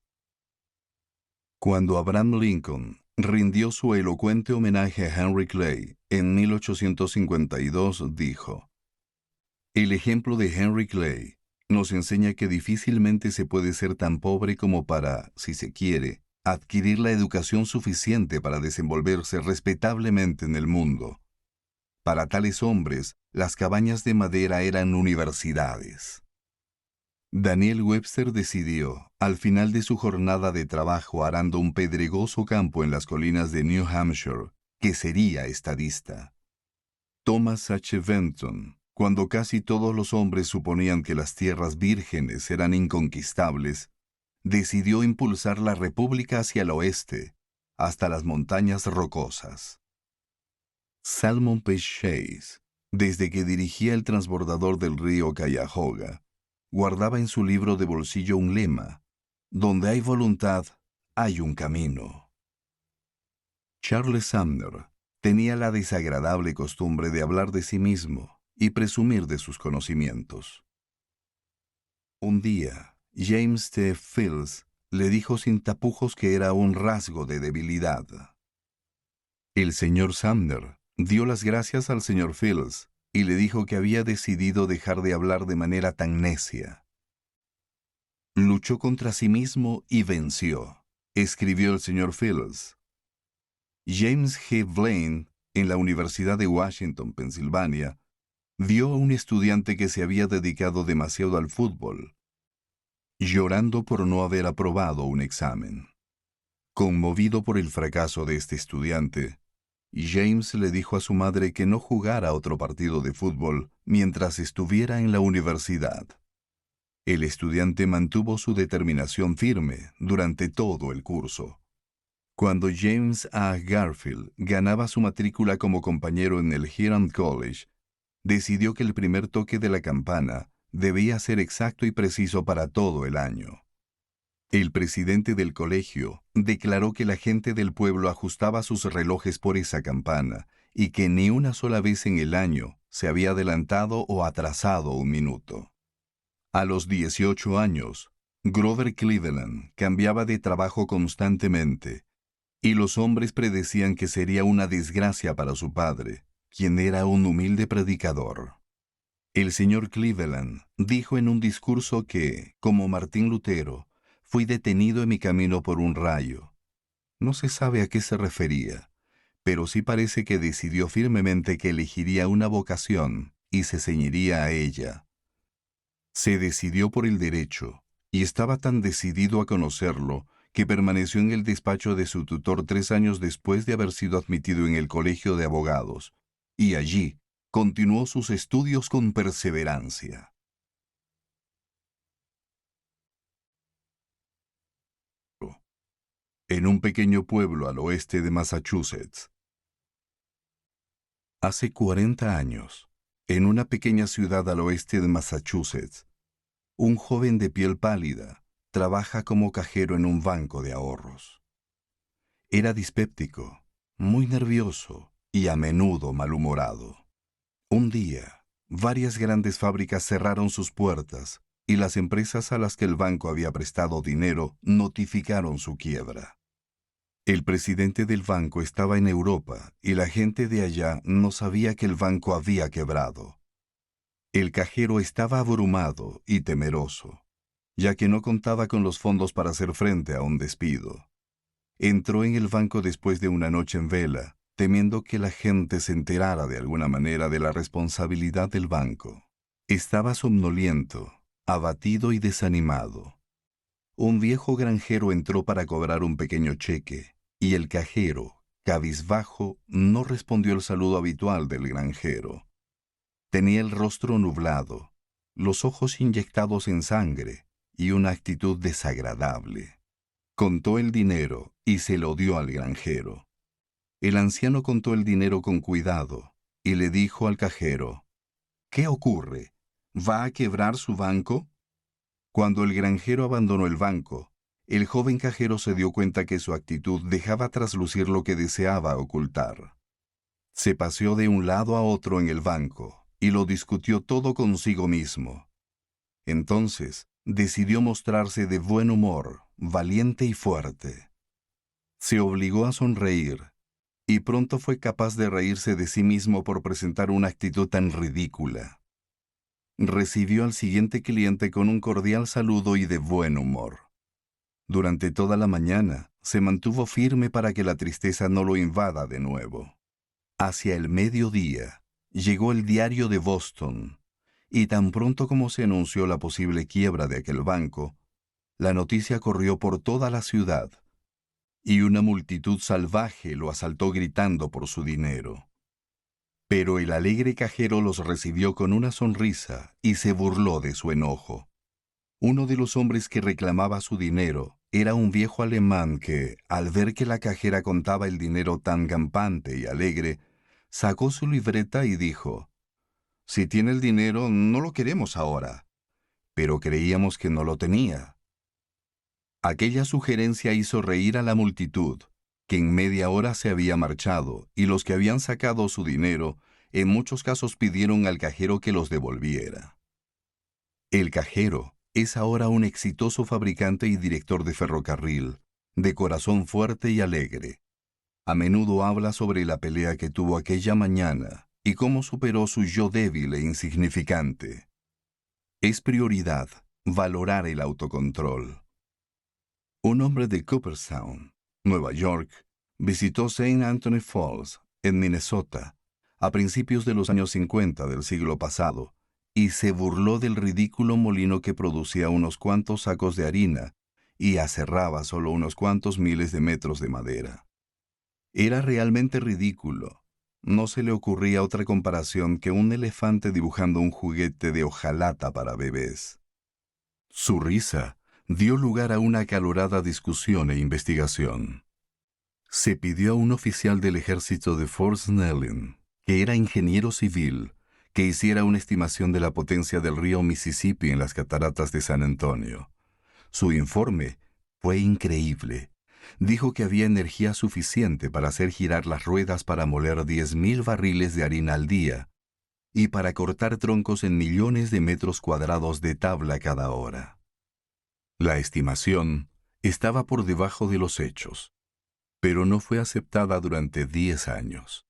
Cuando Abraham Lincoln rindió su elocuente homenaje a Henry Clay en 1852, dijo, «El ejemplo de Henry Clay nos enseña que difícilmente se puede ser tan pobre como para, si se quiere, adquirir la educación suficiente para desenvolverse respetablemente en el mundo. Para tales hombres, las cabañas de madera eran universidades». Daniel Webster decidió, al final de su jornada de trabajo arando un pedregoso campo en las colinas de New Hampshire, que sería estadista. Thomas H. Benton, cuando casi todos los hombres suponían que las tierras vírgenes eran inconquistables, decidió impulsar la República hacia el oeste, hasta las montañas rocosas. Salmon P. Chase, desde que dirigía el transbordador del río Cuyahoga, guardaba en su libro de bolsillo un lema: «Donde hay voluntad, hay un camino». Charles Sumner tenía la desagradable costumbre de hablar de sí mismo y presumir de sus conocimientos. Un día, James T. Fields le dijo sin tapujos que era un rasgo de debilidad. El señor Sumner dio las gracias al señor Fields y le dijo que había decidido dejar de hablar de manera tan necia. Luchó contra sí mismo y venció, escribió el señor Fields. James G. Blaine, en la Universidad de Washington, Pensilvania, vio a un estudiante que se había dedicado demasiado al fútbol, llorando por no haber aprobado un examen. Conmovido por el fracaso de este estudiante, James le dijo a su madre que no jugara otro partido de fútbol mientras estuviera en la universidad. El estudiante mantuvo su determinación firme durante todo el curso. Cuando James A. Garfield ganaba su matrícula como compañero en el Hiram College, decidió que el primer toque de la campana debía ser exacto y preciso para todo el año. El presidente del colegio declaró que la gente del pueblo ajustaba sus relojes por esa campana y que ni una sola vez en el año se había adelantado o atrasado un minuto. A los 18 años, Grover Cleveland cambiaba de trabajo constantemente y los hombres predecían que sería una desgracia para su padre, quien era un humilde predicador. El señor Cleveland dijo en un discurso que, como Martín Lutero, fui detenido en mi camino por un rayo. No se sabe a qué se refería, pero sí parece que decidió firmemente que elegiría una vocación y se ceñiría a ella. Se decidió por el derecho, y estaba tan decidido a conocerlo que permaneció en el despacho de su tutor 3 años después de haber sido admitido en el colegio de abogados, y allí continuó sus estudios con perseverancia. En un pequeño pueblo al oeste de Massachusetts. Hace 40 años, en una pequeña ciudad al oeste de Massachusetts, un joven de piel pálida trabaja como cajero en un banco de ahorros. Era dispéptico, muy nervioso y a menudo malhumorado. Un día, varias grandes fábricas cerraron sus puertas y las empresas a las que el banco había prestado dinero notificaron su quiebra. El presidente del banco estaba en Europa y la gente de allá no sabía que el banco había quebrado. El cajero estaba abrumado y temeroso, ya que no contaba con los fondos para hacer frente a un despido. Entró en el banco después de una noche en vela, temiendo que la gente se enterara de alguna manera de la responsabilidad del banco. Estaba somnoliento, abatido y desanimado. Un viejo granjero entró para cobrar un pequeño cheque, y el cajero, cabizbajo, no respondió el saludo habitual del granjero. Tenía el rostro nublado, los ojos inyectados en sangre y una actitud desagradable. Contó el dinero y se lo dio al granjero. El anciano contó el dinero con cuidado y le dijo al cajero: «¿Qué ocurre? ¿Va a quebrar su banco?». Cuando el granjero abandonó el banco, el joven cajero se dio cuenta que su actitud dejaba traslucir lo que deseaba ocultar. Se paseó de un lado a otro en el banco y lo discutió todo consigo mismo. Entonces, decidió mostrarse de buen humor, valiente y fuerte. Se obligó a sonreír, y pronto fue capaz de reírse de sí mismo por presentar una actitud tan ridícula. Recibió al siguiente cliente con un cordial saludo y de buen humor. Durante toda la mañana, se mantuvo firme para que la tristeza no lo invada de nuevo. Hacia el mediodía, llegó el diario de Boston, y tan pronto como se anunció la posible quiebra de aquel banco, la noticia corrió por toda la ciudad, y una multitud salvaje lo asaltó gritando por su dinero. Pero el alegre cajero los recibió con una sonrisa y se burló de su enojo. Uno de los hombres que reclamaba su dinero era un viejo alemán que, al ver que la cajera contaba el dinero tan campante y alegre, sacó su libreta y dijo: «Si tiene el dinero, no lo queremos ahora, pero creíamos que no lo tenía». Aquella sugerencia hizo reír a la multitud, que en media hora se había marchado, y los que habían sacado su dinero, en muchos casos pidieron al cajero que los devolviera. El cajero es ahora un exitoso fabricante y director de ferrocarril, de corazón fuerte y alegre. A menudo habla sobre la pelea que tuvo aquella mañana y cómo superó su yo débil e insignificante. Es prioridad valorar el autocontrol. Un hombre de Cooperstown, Nueva York, visitó St. Anthony Falls, en Minnesota, a principios de los años 50 del siglo pasado, y se burló del ridículo molino que producía unos cuantos sacos de harina y aserraba solo unos cuantos miles de metros de madera. Era realmente ridículo. No se le ocurría otra comparación que un elefante dibujando un juguete de hojalata para bebés. Su risa dio lugar a una acalorada discusión e investigación. Se pidió a un oficial del ejército de Fort Snelling, que era ingeniero civil, que hiciera una estimación de la potencia del río Mississippi en las cataratas de San Antonio. Su informe fue increíble. Dijo que había energía suficiente para hacer girar las ruedas para moler 10.000 barriles de harina al día y para cortar troncos en millones de metros cuadrados de tabla cada hora. La estimación estaba por debajo de los hechos, pero no fue aceptada durante 10 años.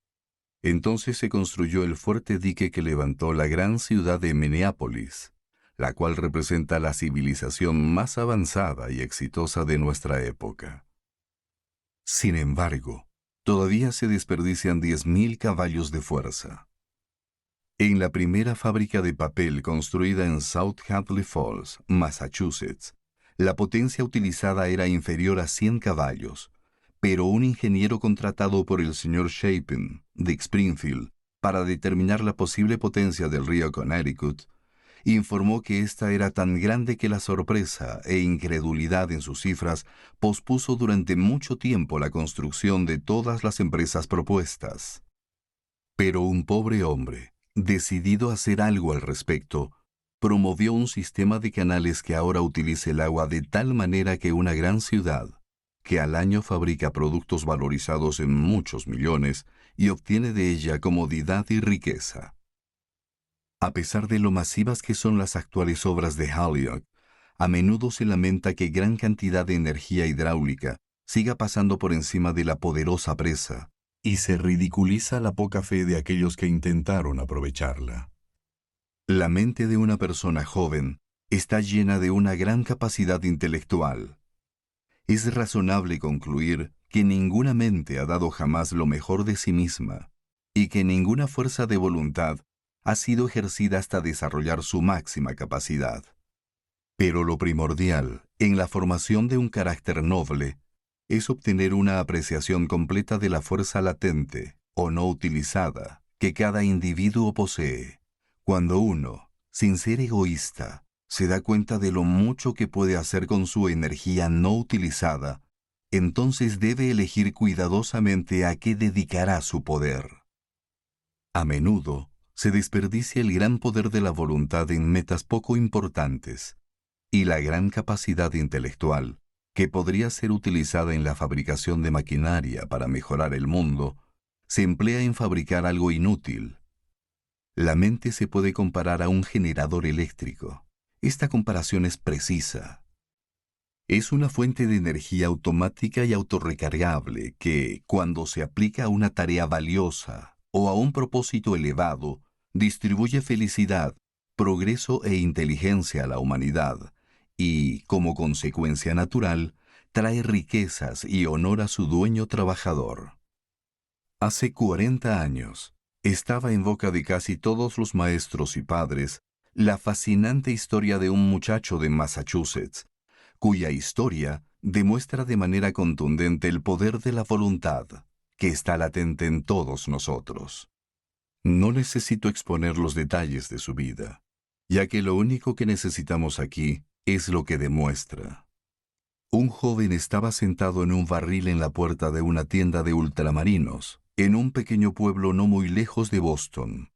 Entonces se construyó el fuerte dique que levantó la gran ciudad de Minneapolis, la cual representa la civilización más avanzada y exitosa de nuestra época. Sin embargo, todavía se desperdician 10.000 caballos de fuerza. En la primera fábrica de papel construida en South Hadley Falls, Massachusetts, la potencia utilizada era inferior a 100 caballos, pero un ingeniero contratado por el señor Chapin, de Springfield, para determinar la posible potencia del río Connecticut, informó que ésta era tan grande que la sorpresa e incredulidad en sus cifras pospuso durante mucho tiempo la construcción de todas las empresas propuestas. Pero un pobre hombre, decidido a hacer algo al respecto, promovió un sistema de canales que ahora utiliza el agua de tal manera que una gran ciudad, que al año fabrica productos valorizados en muchos millones y obtiene de ella comodidad y riqueza. A pesar de lo masivas que son las actuales obras de Holyoke, a menudo se lamenta que gran cantidad de energía hidráulica siga pasando por encima de la poderosa presa, y se ridiculiza la poca fe de aquellos que intentaron aprovecharla. La mente de una persona joven está llena de una gran capacidad intelectual. Es razonable concluir que ninguna mente ha dado jamás lo mejor de sí misma, y que ninguna fuerza de voluntad ha sido ejercida hasta desarrollar su máxima capacidad. Pero lo primordial en la formación de un carácter noble es obtener una apreciación completa de la fuerza latente o no utilizada que cada individuo posee. Cuando uno, sin ser egoísta, se da cuenta de lo mucho que puede hacer con su energía no utilizada, entonces debe elegir cuidadosamente a qué dedicará su poder. A menudo se desperdicia el gran poder de la voluntad en metas poco importantes, y la gran capacidad intelectual, que podría ser utilizada en la fabricación de maquinaria para mejorar el mundo, se emplea en fabricar algo inútil. La mente se puede comparar a un generador eléctrico. Esta comparación es precisa. Es una fuente de energía automática y autorrecargable que, cuando se aplica a una tarea valiosa o a un propósito elevado, distribuye felicidad, progreso e inteligencia a la humanidad y, como consecuencia natural, trae riquezas y honor a su dueño trabajador. Hace 40 años, estaba en boca de casi todos los maestros y padres la fascinante historia de un muchacho de Massachusetts, cuya historia demuestra de manera contundente el poder de la voluntad, que está latente en todos nosotros. No necesito exponer los detalles de su vida, ya que lo único que necesitamos aquí es lo que demuestra. Un joven estaba sentado en un barril en la puerta de una tienda de ultramarinos, en un pequeño pueblo no muy lejos de Boston.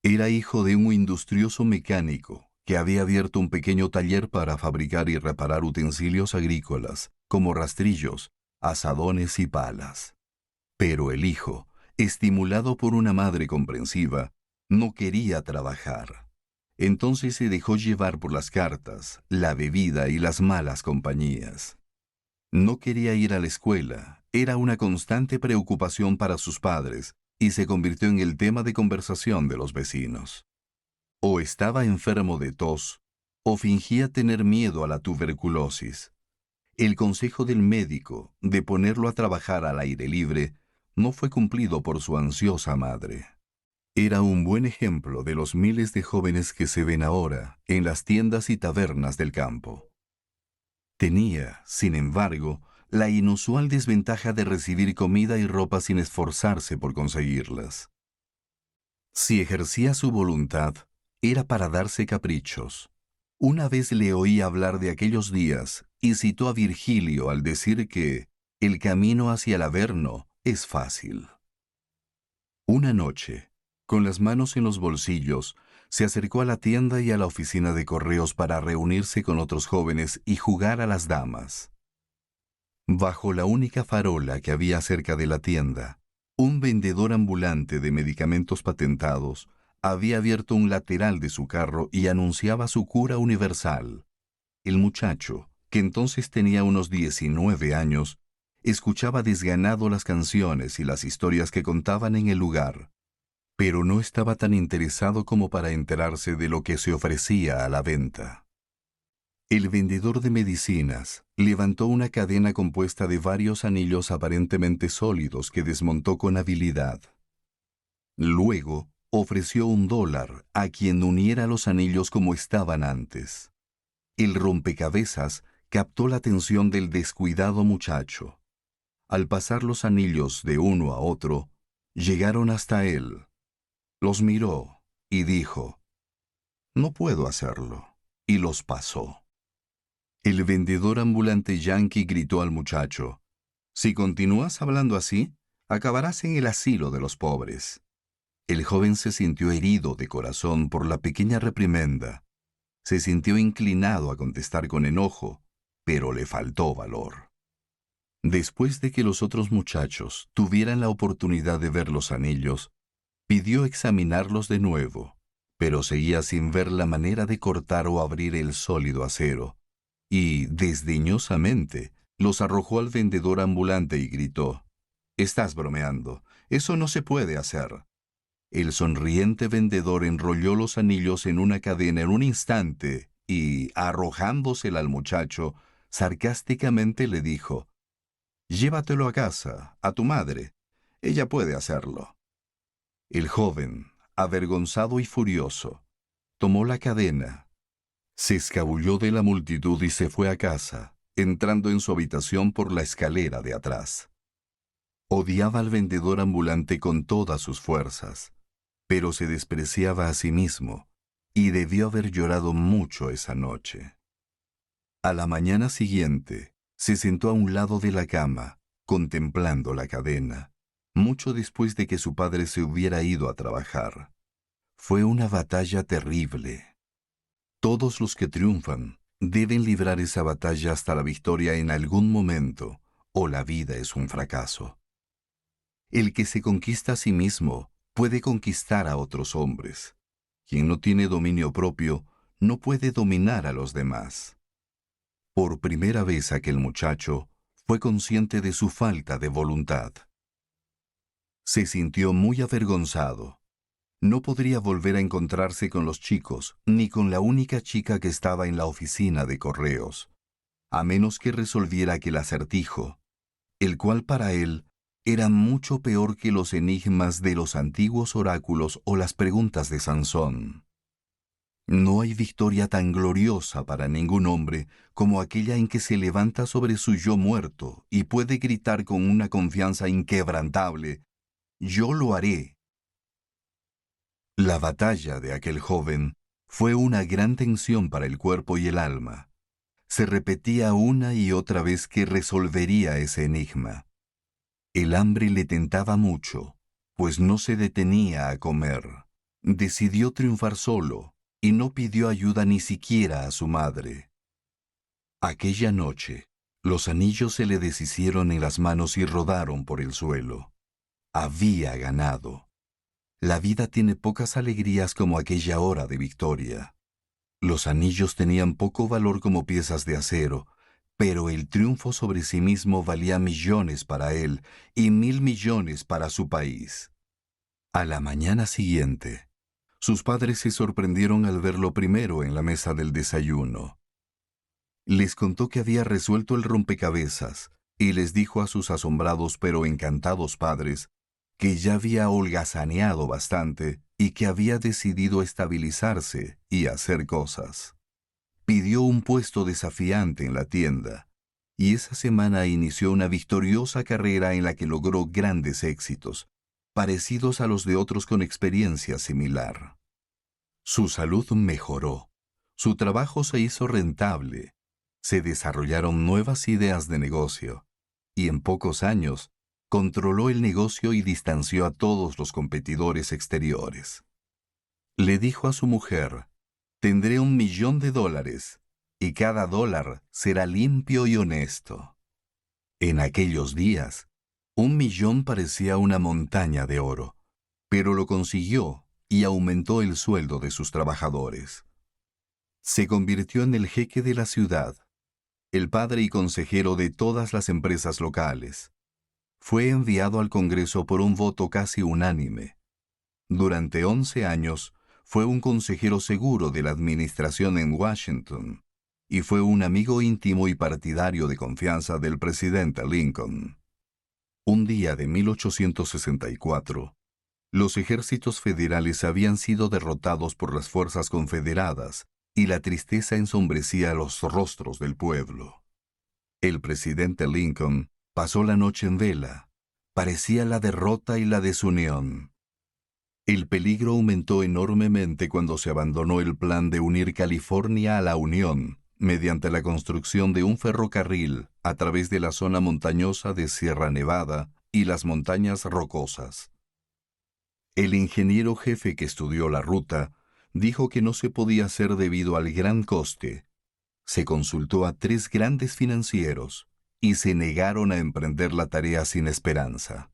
Era hijo de un industrioso mecánico que había abierto un pequeño taller para fabricar y reparar utensilios agrícolas, como rastrillos, azadones y palas. Pero el hijo, estimulado por una madre comprensiva, no quería trabajar. Entonces se dejó llevar por las cartas, la bebida y las malas compañías. No quería ir a la escuela, era una constante preocupación para sus padres y se convirtió en el tema de conversación de los vecinos. O estaba enfermo de tos, o fingía tener miedo a la tuberculosis. El consejo del médico de ponerlo a trabajar al aire libre no fue cumplido por su ansiosa madre. Era un buen ejemplo de los miles de jóvenes que se ven ahora en las tiendas y tabernas del campo. Tenía, sin embargo, la inusual desventaja de recibir comida y ropa sin esforzarse por conseguirlas. Si ejercía su voluntad, era para darse caprichos. Una vez le oí hablar de aquellos días y citó a Virgilio al decir que el camino hacia el Averno es fácil. Una noche, con las manos en los bolsillos, se acercó a la tienda y a la oficina de correos para reunirse con otros jóvenes y jugar a las damas. Bajo la única farola que había cerca de la tienda, un vendedor ambulante de medicamentos patentados había abierto un lateral de su carro y anunciaba su cura universal. El muchacho, que entonces tenía unos 19 años, escuchaba desganado las canciones y las historias que contaban en el lugar, pero no estaba tan interesado como para enterarse de lo que se ofrecía a la venta. El vendedor de medicinas levantó una cadena compuesta de varios anillos aparentemente sólidos que desmontó con habilidad. Luego ofreció $1 a quien uniera los anillos como estaban antes. El rompecabezas captó la atención del descuidado muchacho. Al pasar los anillos de uno a otro, llegaron hasta él. Los miró y dijo, «No puedo hacerlo», y los pasó. El vendedor ambulante yanqui gritó al muchacho, «Si continúas hablando así, acabarás en el asilo de los pobres». El joven se sintió herido de corazón por la pequeña reprimenda. Se sintió inclinado a contestar con enojo, pero le faltó valor. Después de que los otros muchachos tuvieran la oportunidad de ver los anillos, pidió examinarlos de nuevo, pero seguía sin ver la manera de cortar o abrir el sólido acero, y, desdeñosamente, los arrojó al vendedor ambulante y gritó, «Estás bromeando, eso no se puede hacer». El sonriente vendedor enrolló los anillos en una cadena en un instante y, arrojándosela al muchacho, sarcásticamente le dijo, «Llévatelo a casa, a tu madre. Ella puede hacerlo». El joven, avergonzado y furioso, tomó la cadena, se escabulló de la multitud y se fue a casa, entrando en su habitación por la escalera de atrás. Odiaba al vendedor ambulante con todas sus fuerzas, pero se despreciaba a sí mismo, y debió haber llorado mucho esa noche. A la mañana siguiente, se sentó a un lado de la cama, contemplando la cadena, mucho después de que su padre se hubiera ido a trabajar. Fue una batalla terrible. Todos los que triunfan deben librar esa batalla hasta la victoria en algún momento, o la vida es un fracaso. El que se conquista a sí mismo puede conquistar a otros hombres. Quien no tiene dominio propio no puede dominar a los demás. Por primera vez aquel muchacho fue consciente de su falta de voluntad. Se sintió muy avergonzado. No podría volver a encontrarse con los chicos, ni con la única chica que estaba en la oficina de correos, a menos que resolviera aquel acertijo, el cual para él era mucho peor que los enigmas de los antiguos oráculos o las preguntas de Sansón. No hay victoria tan gloriosa para ningún hombre como aquella en que se levanta sobre su yo muerto y puede gritar con una confianza inquebrantable, «Yo lo haré». La batalla de aquel joven fue una gran tensión para el cuerpo y el alma. Se repetía una y otra vez que resolvería ese enigma. El hambre le tentaba mucho, pues no se detenía a comer. Decidió triunfar solo y no pidió ayuda ni siquiera a su madre. Aquella noche, los anillos se le deshicieron en las manos y rodaron por el suelo. Había ganado. La vida tiene pocas alegrías como aquella hora de victoria. Los anillos tenían poco valor como piezas de acero, pero el triunfo sobre sí mismo valía millones para él y 1.000 millones para su país. A la mañana siguiente, sus padres se sorprendieron al verlo primero en la mesa del desayuno. Les contó que había resuelto el rompecabezas y les dijo a sus asombrados pero encantados padres que ya había holgazaneado bastante y que había decidido estabilizarse y hacer cosas. Pidió un puesto desafiante en la tienda, y esa semana inició una victoriosa carrera en la que logró grandes éxitos, parecidos a los de otros con experiencia similar. Su salud mejoró, su trabajo se hizo rentable, se desarrollaron nuevas ideas de negocio, y en pocos años controló el negocio y distanció a todos los competidores exteriores. Le dijo a su mujer, «Tendré $1.000.000 y cada dólar será limpio y honesto». En aquellos días, 1.000.000 parecía una montaña de oro, pero lo consiguió y aumentó el sueldo de sus trabajadores. Se convirtió en el jeque de la ciudad, el padre y consejero de todas las empresas locales. Fue enviado al Congreso por un voto casi unánime. Durante 11 años, fue un consejero seguro de la administración en Washington. y fue un amigo íntimo y partidario de confianza del presidente Lincoln. Un día de 1864, los ejércitos federales habían sido derrotados por las fuerzas confederadas y la tristeza ensombrecía los rostros del pueblo. El presidente Lincoln pasó la noche en vela. Parecía la derrota y la desunión. El peligro aumentó enormemente cuando se abandonó el plan de unir California a la Unión mediante la construcción de un ferrocarril a través de la zona montañosa de Sierra Nevada y las montañas rocosas. El ingeniero jefe que estudió la ruta dijo que no se podía hacer debido al gran coste. Se consultó a 3 grandes financieros y se negaron a emprender la tarea sin esperanza.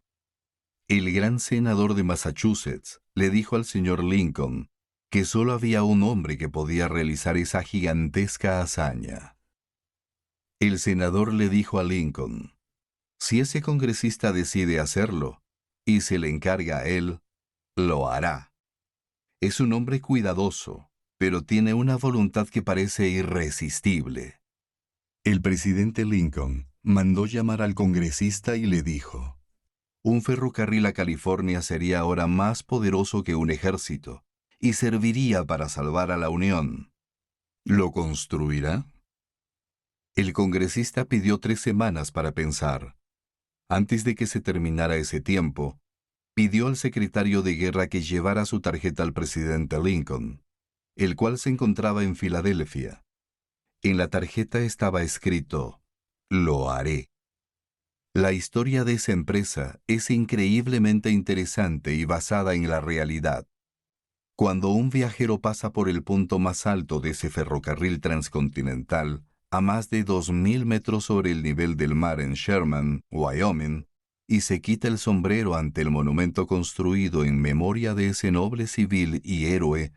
El gran senador de Massachusetts le dijo al señor Lincoln que solo había un hombre que podía realizar esa gigantesca hazaña. El senador le dijo a Lincoln: si ese congresista decide hacerlo y se le encarga a él, lo hará. Es un hombre cuidadoso, pero tiene una voluntad que parece irresistible. El presidente Lincoln mandó llamar al congresista y le dijo: un ferrocarril a California sería ahora más poderoso que un ejército y serviría para salvar a la Unión. ¿Lo construirá? El congresista pidió 3 semanas para pensar. Antes de que se terminara ese tiempo, pidió al secretario de guerra que llevara su tarjeta al presidente Lincoln, el cual se encontraba en Filadelfia. En la tarjeta estaba escrito: lo haré. La historia de esa empresa es increíblemente interesante y basada en la realidad. Cuando un viajero pasa por el punto más alto de ese ferrocarril transcontinental, a más de 2.000 metros sobre el nivel del mar en Sherman, Wyoming, y se quita el sombrero ante el monumento construido en memoria de ese noble civil y héroe,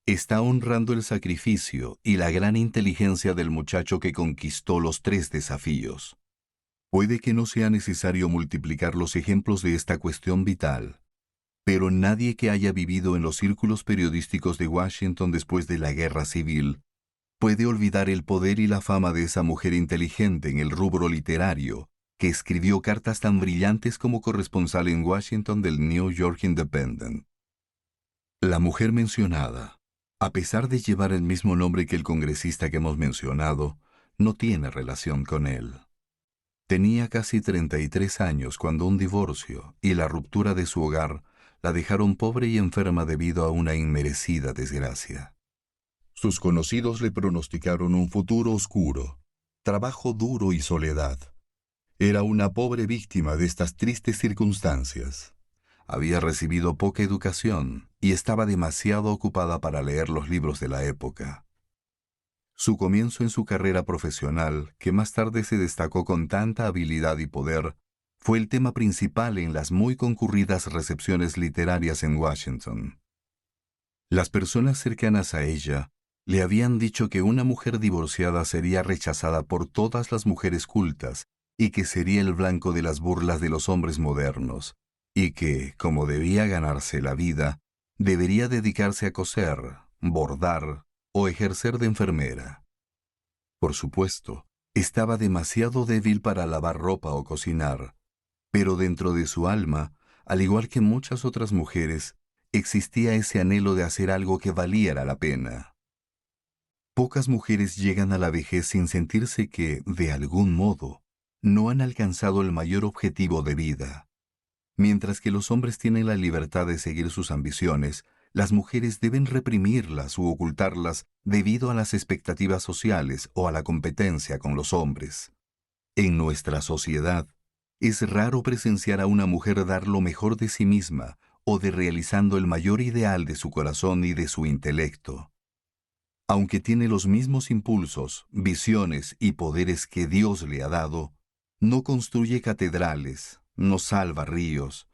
está honrando el sacrificio y la gran inteligencia del muchacho que conquistó los 3 desafíos. Puede que no sea necesario multiplicar los ejemplos de esta cuestión vital, pero nadie que haya vivido en los círculos periodísticos de Washington después de la Guerra Civil puede olvidar el poder y la fama de esa mujer inteligente en el rubro literario, que escribió cartas tan brillantes como corresponsal en Washington del New York Independent. La mujer mencionada, a pesar de llevar el mismo nombre que el congresista que hemos mencionado, no tiene relación con él. Tenía casi 33 años cuando un divorcio y la ruptura de su hogar la dejaron pobre y enferma debido a una inmerecida desgracia. Sus conocidos le pronosticaron un futuro oscuro, trabajo duro y soledad. Era una pobre víctima de estas tristes circunstancias. Había recibido poca educación y estaba demasiado ocupada para leer los libros de la época. Su comienzo en su carrera profesional, que más tarde se destacó con tanta habilidad y poder, fue el tema principal en las muy concurridas recepciones literarias en Washington. Las personas cercanas a ella le habían dicho que una mujer divorciada sería rechazada por todas las mujeres cultas y que sería el blanco de las burlas de los hombres modernos, y que, como debía ganarse la vida, debería dedicarse a coser, bordar o ejercer de enfermera. Por supuesto, estaba demasiado débil para lavar ropa o cocinar, pero dentro de su alma, al igual que muchas otras mujeres, existía ese anhelo de hacer algo que valiera la pena. Pocas mujeres llegan a la vejez sin sentirse que, de algún modo, no han alcanzado el mayor objetivo de vida. Mientras que los hombres tienen la libertad de seguir sus ambiciones, las mujeres deben reprimirlas u ocultarlas debido a las expectativas sociales o a la competencia con los hombres. En nuestra sociedad, es raro presenciar a una mujer dar lo mejor de sí misma o de realizando el mayor ideal de su corazón y de su intelecto. Aunque tiene los mismos impulsos, visiones y poderes que Dios le ha dado, no construye catedrales, no salva ríos,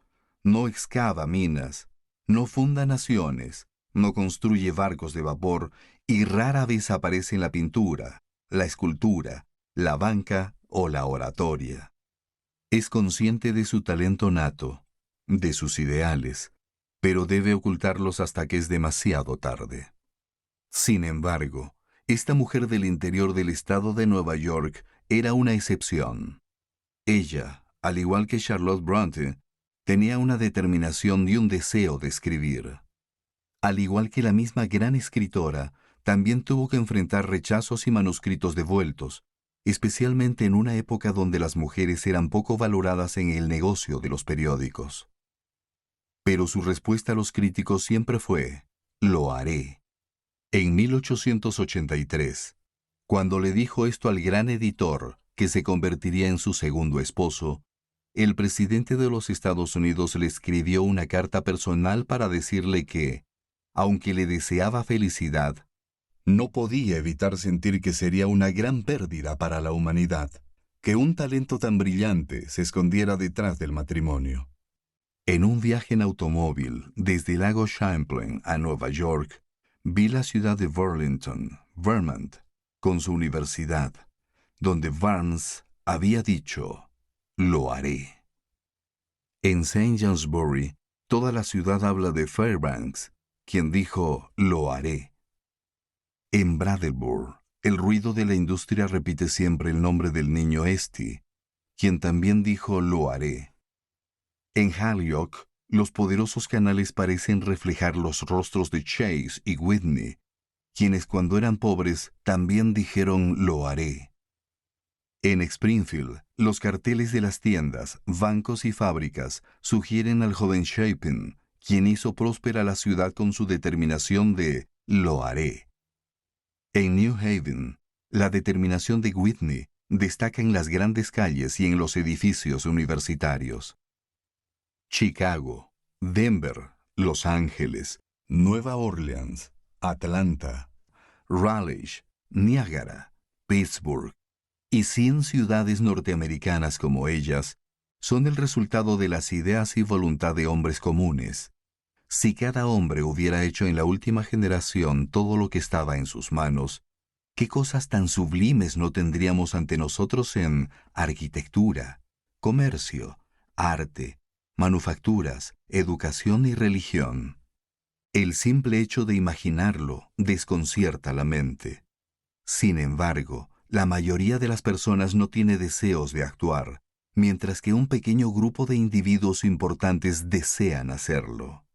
no excava minas, no funda naciones, no construye barcos de vapor y rara vez aparece en la pintura, la escultura, la banca o la oratoria. Es consciente de su talento nato, de sus ideales, pero debe ocultarlos hasta que es demasiado tarde. Sin embargo, Esta mujer del interior del estado de Nueva York era una excepción. Ella, al igual que Charlotte Bronte, tenía una determinación y un deseo de escribir. Al igual que la misma gran escritora, también tuvo que enfrentar rechazos y manuscritos devueltos, especialmente en una época donde las mujeres eran poco valoradas en el negocio de los periódicos. Pero su respuesta a los críticos siempre fue: lo haré. En 1883, cuando le dijo esto al gran editor, que se convertiría en su segundo esposo, el presidente de los Estados Unidos le escribió una carta personal para decirle que, aunque le deseaba felicidad, no podía evitar sentir que sería una gran pérdida para la humanidad que un talento tan brillante se escondiera detrás del matrimonio. En un viaje en automóvil desde el lago Champlain a Nueva York, vi la ciudad de Burlington, Vermont, con su universidad, donde Barnes había dicho: lo haré. En St. Johnsbury, toda la ciudad habla de Fairbanks, quien dijo: lo haré. En Brattleboro, el ruido de la industria repite siempre el nombre del niño Esty, quien también dijo: lo haré. En Holyoke, los poderosos canales parecen reflejar los rostros de Chase y Whitney, quienes cuando eran pobres también dijeron: lo haré. En Springfield, los carteles de las tiendas, bancos y fábricas sugieren al joven Chapin, quien hizo próspera la ciudad con su determinación de lo haré. En New Haven, la determinación de Whitney destaca en las grandes calles y en los edificios universitarios. Chicago, Denver, Los Ángeles, Nueva Orleans, Atlanta, Raleigh, Niágara, Pittsburgh y 100 ciudades norteamericanas como ellas son el resultado de las ideas y voluntad de hombres comunes. Si cada hombre hubiera hecho en la última generación todo lo que estaba en sus manos, ¿qué cosas tan sublimes no tendríamos ante nosotros en arquitectura, comercio, arte, manufacturas, educación y religión? El simple hecho de imaginarlo desconcierta la mente. Sin embargo, la mayoría de las personas no tiene deseos de actuar, mientras que un pequeño grupo de individuos importantes desean hacerlo.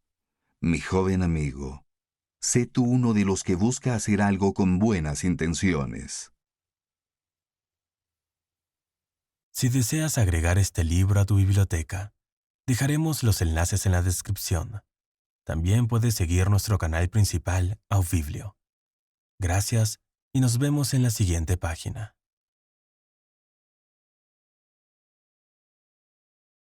Mi joven amigo, sé tú uno de los que busca hacer algo con buenas intenciones. Si deseas agregar este libro a tu biblioteca, dejaremos los enlaces en la descripción. También puedes seguir nuestro canal principal, Aubiblio. Gracias y nos vemos en la siguiente página.